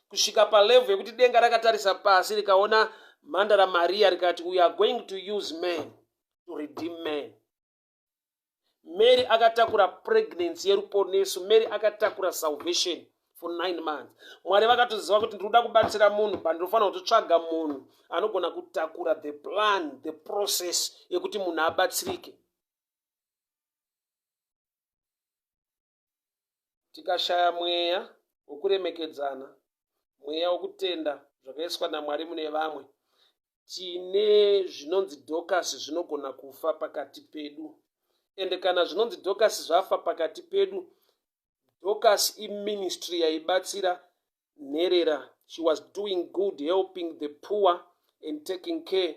Kusvika palevel yekuti denga rakatarisa pasi rikaona mhandara Maria rikati we are going to use man to redeem man. Mary akatakura pregnancy yeruponeso. Mary akatakura salvation for 9 months. Mwari vakatoziva kuti ndinoda kubatsira munhu, but ndinofanira kutotsvaga munhu anogona kutakura the plan, the process yekuti munhu abatsirike. Tikashaya mweya wokuremekedzana, mweya wokutenda zvakaiswa naMwari mune vamwe, tine zvinonzi dhokasi zvinogona kufa pakati pedu. Ende kana zvinonzi dhokasi zvafa pakati pedu, dhokasi iministry yaibatsira nherera. She was doing good, helping the poor and taking care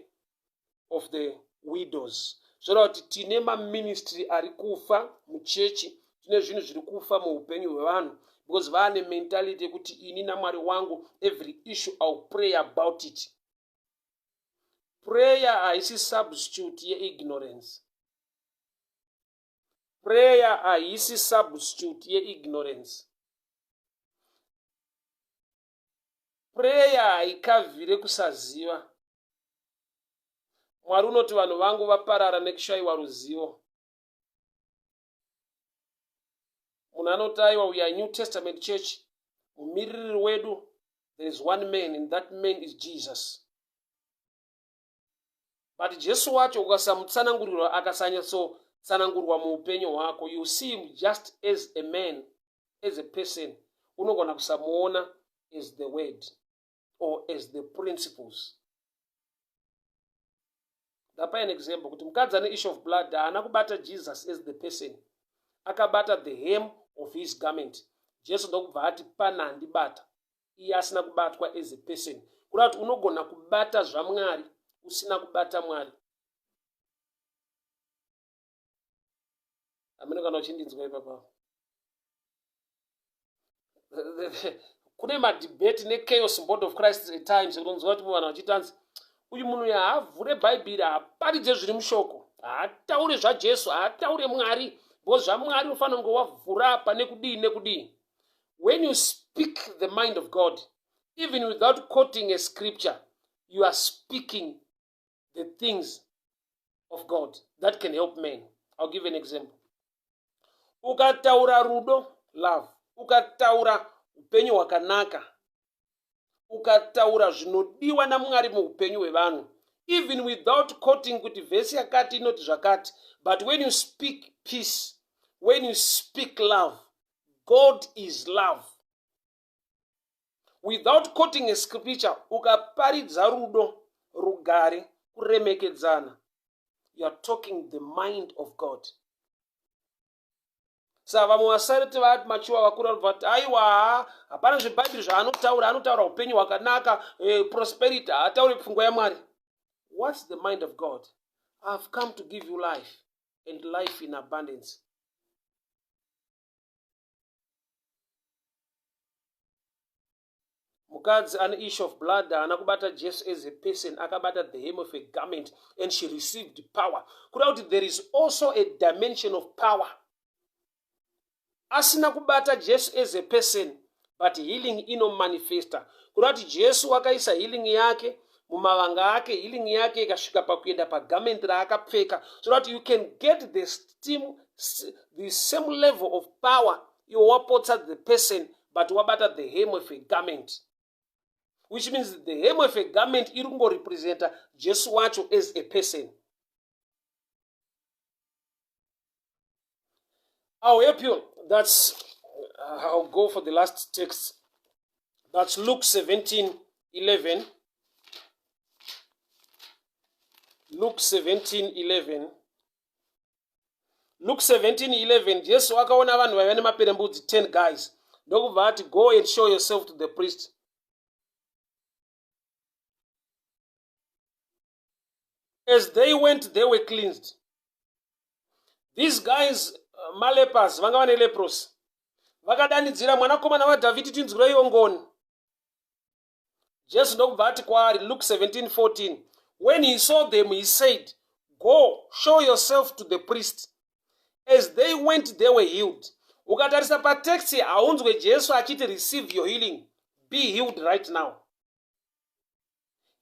of the widows. Zvoreva kuti tine maministry ari kufa muchechi, tine zvinhu zviri kufa muupenyu hwevanhu, because vaane mentality yekuti ini naMwari wangu, every issue I'll pray about it. Prayer haisi substitute yeignorance. Prayer haisi substitute yeignorance. Prayer haikavhire kusaziva. Mwari unoti vanhu vangu vaparara nekushayiwa ruzivo. Munhu anoti aiwa, we are New Testament church. Mumiririri wedu, there is one man, and that man is Jesus. But Jesu wacho ukasamutsanangurirwa akasanyatsanangurwa muupenyu hwako, you see him just as a man, as a person. Unogona kusamuona as the word or as the principles. Ndapa an example kuti mukadzi ane issue of blood haana kubata Jesus as the person, akabata the hem of his garment. Jesu ndokubva ati pana handibata, iye asina kubatwa as a person. Kuda kuti unogona kubata zvaMwari usina kubata Mwari. Amene kana uchindinzwa ipapo. Kune madebate nechaos body of Christ at times, unonzwa kuti vanhu vachitanzi uyu munhu haavhure bhaibheri, haaparidze zviri mushoko, haataure zvaJesu, haataure Mwari, because zvaMwari unofanira kunge wavhura apa nekudii nekudii. When you speak the mind of God, even without quoting a scripture, you are speaking the things of God that can help men. I'll give an example. Ukataura rudo, love. Ukataura upenyu hwakanaka. Ukataura zvinodiwa naMwari muupenyu hwevanhu, even without quoting kuti vhesi yakati inoti zvakati, but when you speak peace, when you speak love, God is love. Without quoting a scripture, ukaparidza rudo, rugare, kuremekedzana, you are talking the mind of God. Saka vamwe vasareti vati machiwa vakura vati aiwa hapana zvebhaibheri zvaanotaura, anotaura upenyu hwakanaka, prosperity, haatauri pfungwa yaMwari. What's the mind of God? I've come to give you life, and life in abundance. Mukadzi ane issue of blood haana kubata Jesu as a person, akabata the hem of a garment, and she received power. Kuda kuti there is also a dimension of power. Asina kubata Jesu as a person, but healing inomanifesta. Kuda kuti Jesu wakaisa healing yake mumavanga ake, healing yake ikasvika pakuenda pagarment raakapfeka, so that you can get the same level of power. You wapotsa the person, but wabata the hem of a garment. which means the hem of a garment iri kungorepresenta Jesu wacho as a person. I'll help you. I'll go for the last text. That's Luke 17:11. Luke 17:11. Luke 17:11. Jesu akaona vanhu vaiva nemaperembudzi 10 guys. Ndokubva ati, go and show yourself to the priest. As they went, they were cleansed. These guys, malepers, vanga vane leprosy, vakadanidzira mwanakomana waDhavhidhi, tinzwirei ngoni. Jesu ndokubva ati kwaari, Luke 17:14. When he saw them, he said, go, show yourself to the priest. As they went, they were healed. Ukatarisa patext haunzwe Jesu achiti receive your healing, be healed right now.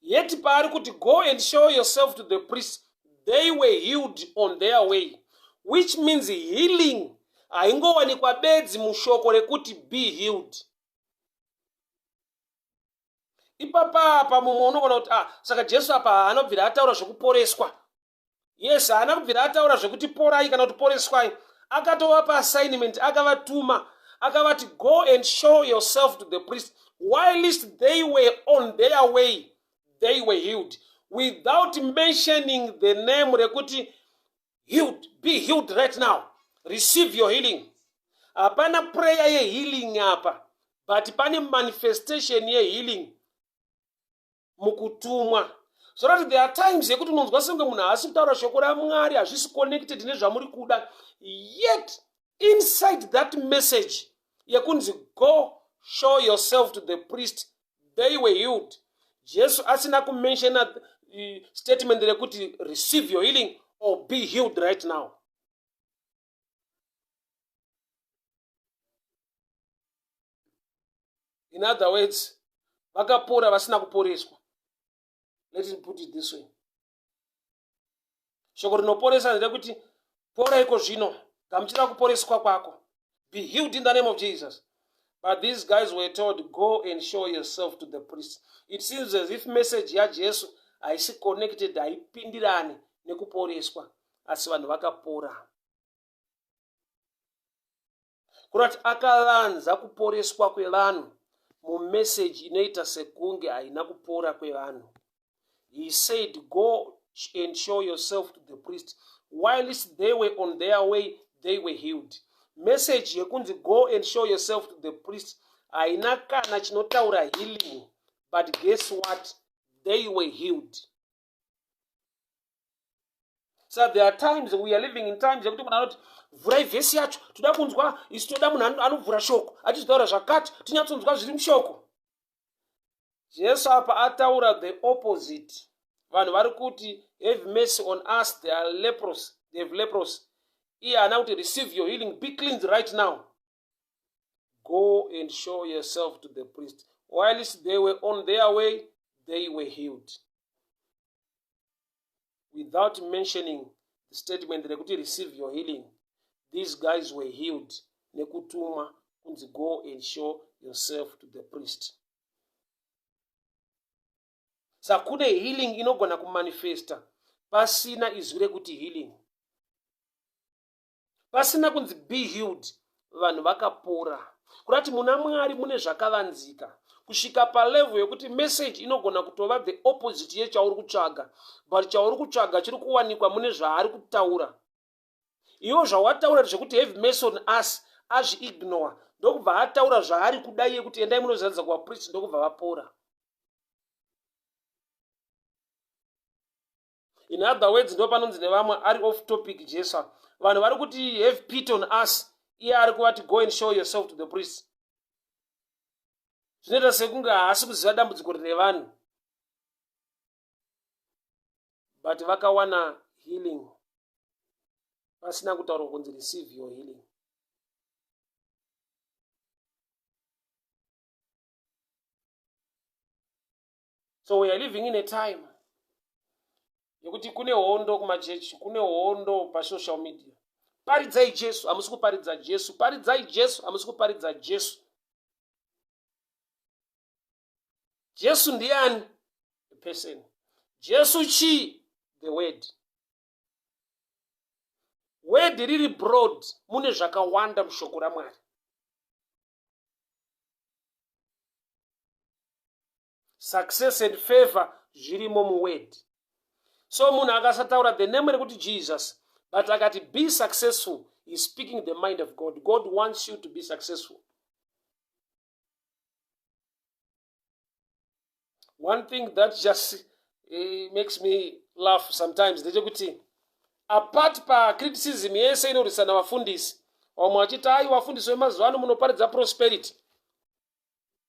Yet paari kuti go and show yourself to the priest, they were healed on their way, which means healing haingowanikwa bedzi mushoko rekuti be healed. Ipapa apa mumwe unogona kuti saka Jesu apa haana kubvira ataura zvekuporeswa. Yes, haana kubvira ataura zvekuti porai kana kuti poreswai. Akatovapa assignment, akavatuma, akavati go and show yourself to the priest. Whilst they were on their way, they were healed, without mentioning the name rekuti healed, be healed right now, receive your healing. Hapana prayer ye healing apa, but pane manifestation ye healing mukutumwa. So that there are times yekuti unonzwa senge munhu haasi kutaura shoko raMwari, hazvisi connected nezvamuri kuda, yet inside that message yekunzi go show yourself to the priest, they were healed. Jesu asina kumensiona statement rekuti receive your healing or be healed right now. In other words, vakapora vasina kuporeswa. Let me put it this way. Shoko rinoporesa nderekuti pora iko zvino, gamuchira kuporeswa kwako. Be healed in the name of Jesus. But these guys were told, go and show yourself to the priest. It seems as if message ya Jesu haisi connected, haipindirani nekuporeswa, asi vanhu vakapora. Kurati akavanza kuporeswa kwevanhu mumessage inoita sekunge haina kupora kwevanhu. He said, go and show yourself to the priest. Whilst they were on their way, they were healed. Message yekunzi go and show yourself to the priest haina kana chinotaura healing, but guess what? They were healed. So there are times, we are living in times yekuti munhu anoti vhurai vhesi yacho, toda kunzwa isi toda munhu anovhura shoko, achitaura zvakati tinyatsonzwa zviri mushoko. Jesu apa ataura the opposite. Vanhu vari kuti have mercy on us, they are leprosy, they have leprosy. Iye haana kuti receive your healing, be cleansed right now. Go and show yourself to the priest. Whilst they were on their way, they were healed. Without mentioning the statement rekuti receive your healing, these guys were healed. Nekutuma kunzi go and show yourself to the priest. Sakune healing inogona kumanifesta pasina izwi rekuti healing. Pasina kunzi be healed, vanhu vakapora. Kurati muna Mwari mune zvakavanzika. Kusvika palevel yokuti message inogona kutova the opposite yechauri kutsvaga, but chauri kutsvaga chiri kuwanikwa mune zvaari kutaura. Iwo zvawataura zvekuti have mercy on us, azvi-ignore, ndokubva ataura zvaari kudai yekuti endai munozadzisa kuvapriest, ndokubva vapora. In other words, ndo panonzi nevamwe ari off topic Jesu. Vanhu vari kuti have pity on us, iye ari kuvati go and show yourself to the priest. Zvinoita sekunge haasi kuziva dambudziko rine vanhu, but vakawana healing pasina kutaura kunzi receive your healing. So we are living in a time yekuti kune hondo kumachechi, kune hondo pasocial media. Paridzai Jesu, hamusi kuparidza Jesu. Paridzai Jesu, hamusi kuparidza Jesu. Jesu ndiani? A person. Jesu chi? The word. Word riri broad, mune zvakawanda mushoko raMwari. Success and favor zvirimo muword. So munhu akasataura the name rekuti Jesus, but akati be successful, he's speaking the mind of God. God wants you to be successful. One thing that just makes me laugh sometimes, ndechekuti apart pa criticism yese inorisana vafundisi, vamwe vachiti ai vafundisi vemazuva ano munoparidza prosperity.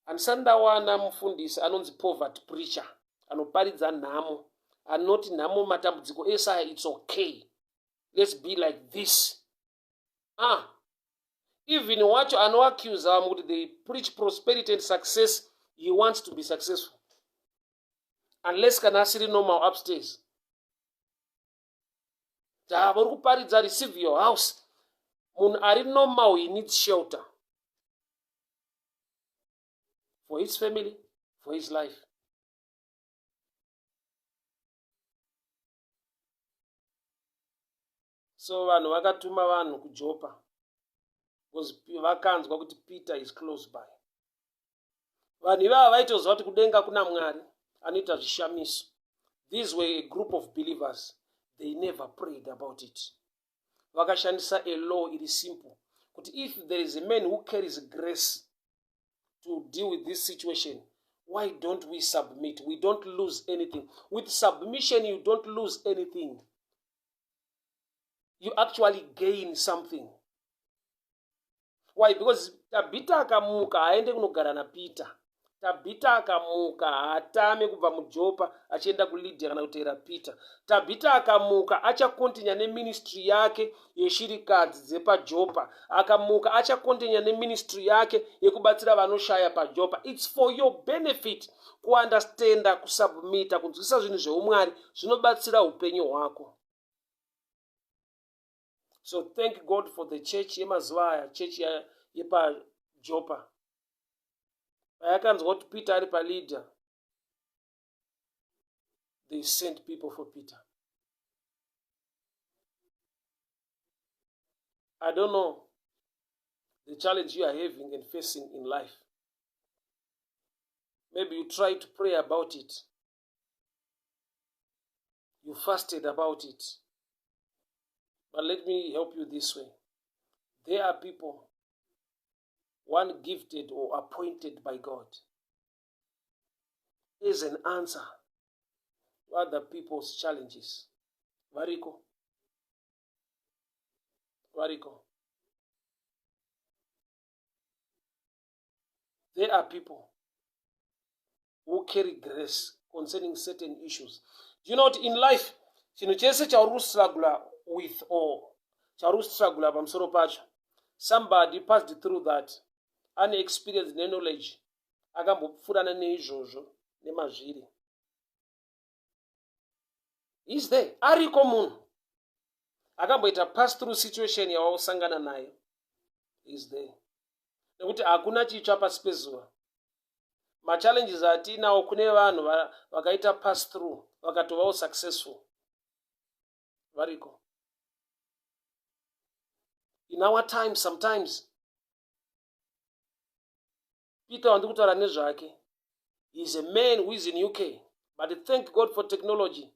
Andisandawana mufundisi anonzi poverty preacher, anoparidza nhamo, anoti nhamo matambudziko ese aya, it's okay, let's be like this. Even wacho anoaccuse vamwe kuti they preach prosperity and success, he wants to be successful. Unless kana asiri normal upstairs. Vari kuparidza receive your house. Munhu ari normal, he needs shelter. For his family, for his life. So vanhu vakatuma vanhu kuJopa. Because vakanzwa kuti Peter is close by. Vanhu ivava vaitozva kuti kudenga kuna Mwari. Anoita zvishamiso. These were a group of believers. They never prayed about it. Vakashandisa a law, it is simple. But if there is a man who carries grace to deal with this situation, why don't we submit? We don't lose anything. With submission, you don't lose anything. You actually gain something. Why? Because Tabita akamuka aende kunogara na Peter. Tabita akamuka atame kubva muJopa achienda kuLydia kana kutera Peter. Tabita akamuka achakontinya neministry yake yeshirikadzi dzepaJopa. Akamuka achakontinya neministry yake yekubatsira vanoshaya paJopa. It's for your benefit kuunderstanda, kusubmita, kunzwisisa zvinhu zveumwari zvinobatsira upenyu hwako. So thank God for the church yemazuva aya, church yepaJopa. Ayakanzwa kuti Peter ari paLydia, they sent people for Peter. I don't know the challenge you are having and facing in life. Maybe you try to pray about it. You fasted about it. But let me help you this way. There are people, one gifted or appointed by God, is an answer to other people's challenges. Variko. There are people who carry grace concerning certain issues. Do you know what in life, chinhu chese chauri kustruggle with or chauri kustruggle pamusoro pacho, somebody passed through that, ane experience ne knowledge, akambopfurana neizvozvo nemazviri. Is there? Ariko munhu akamboita pass through situation yawausangana nayo. Is there? Nekuti hakuna chitsva pasi pezuva. Machallenges atinawo kune vanhu vakaita pass through vakatovawo successful. Variko. In our time, sometimes Peter wandikutaura nezvake. He is a man who is in UK, but thank God for technology.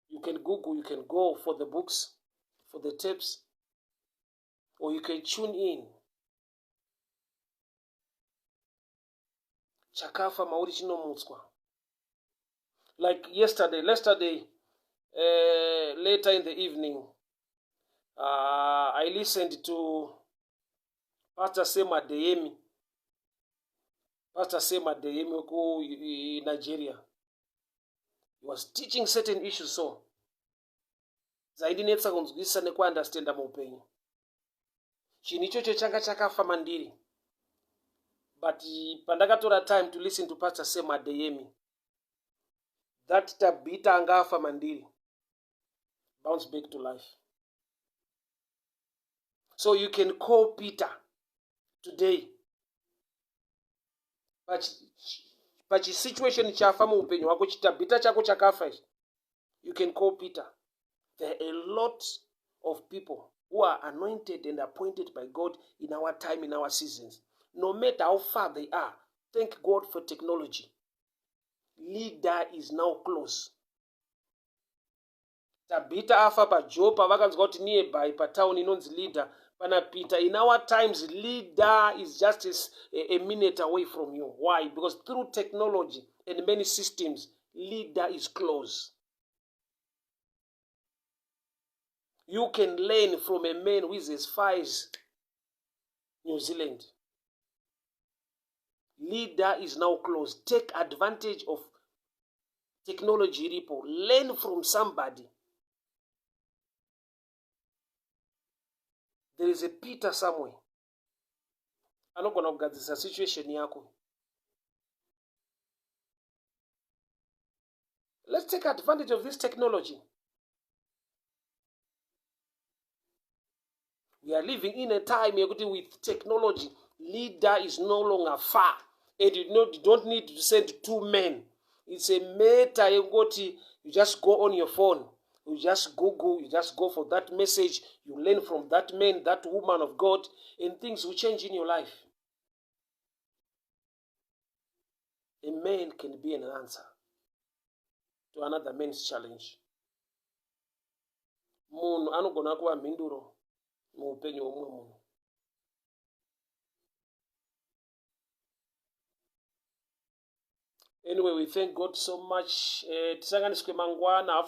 You can Google, you can go for the books, for the tapes, or you can tune in. Chakafa mauri chinomutswa. Like yesterday, later in the evening, I listened to Pastor Sema Deyemi in Nigeria. He was teaching certain issues, so zaindinetsa kunzwisisa nekuunderstanda muupenyu. Chinhu ichocho changa chakafa mandiri. But pandakatora time to listen to Pastor Sema Deyemi, that Tabita angafa mandiri bounce back to life. So you can call Peter today. pachisituation chafa muupenyu hwako, chitabhita chako chakafa ichi, you can call Peter. There are a lot of people who are anointed and appointed by God in our time, in our seasons. No matter how far they are, thank God for technology. Leader is now close. Tabita afa pa Jopa vakanzwa kuti nearby pa town inonzi leader pana Peter. In our times, leader is just a minute away from you. Why? Because through technology and many systems, leader is close. You can learn from a man who is as far as New Zealand. Leader is now close. Take advantage of technology, people. Learn from somebody. There is a Peter somewhere. Anogona kugadzirisa situation yako. Let's take advantage of this technology. We are living in a time with technology. Leader is no longer far. And you don't need to send two men. It's a matter you just go on your phone. You just Google, you just go for that message. You learn from that man, that woman of God, and things will change in your life. A man can be an answer to another man's challenge. Munhu anogona kuva mhinduro muupenyu hwomumwe munhu. Anyway, we thank God so much. Tisanganiswe mangwana,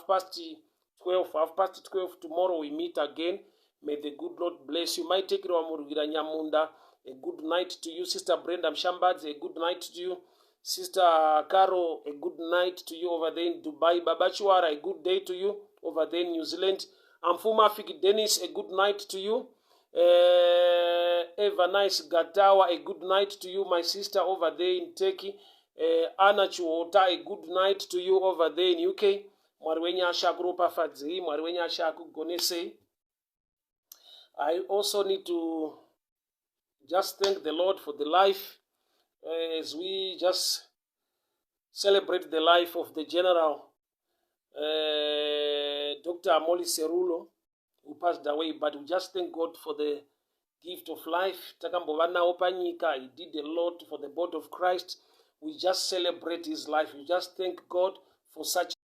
12:30 tomorrow we meet again. May the good Lord bless you. My take Murugira Nyamunda. A good night to you, Sister Brenda Mshambadzi. A good night to you, Sister Carol. A good night to you over there in Dubai. Babachuara, a good day to you over there in New Zealand. Amfuma Fiki Dennis, a good night to you. Eva Nice Gatawa, a good night to you, my sister over there in Turkey. Anna Chuota, a good night to you over there in UK. Mwarwenya Shakrupa Fadzi, Mwarwenya Shaku Gonese. I also need to just thank the Lord for the life as we just celebrate the life of the General Dr. Amoli Serulo, who passed away, but we just thank God for the gift of life. Takambovana Opanyika, he did a lot for the body of Christ. We just celebrate his life. We just thank God for such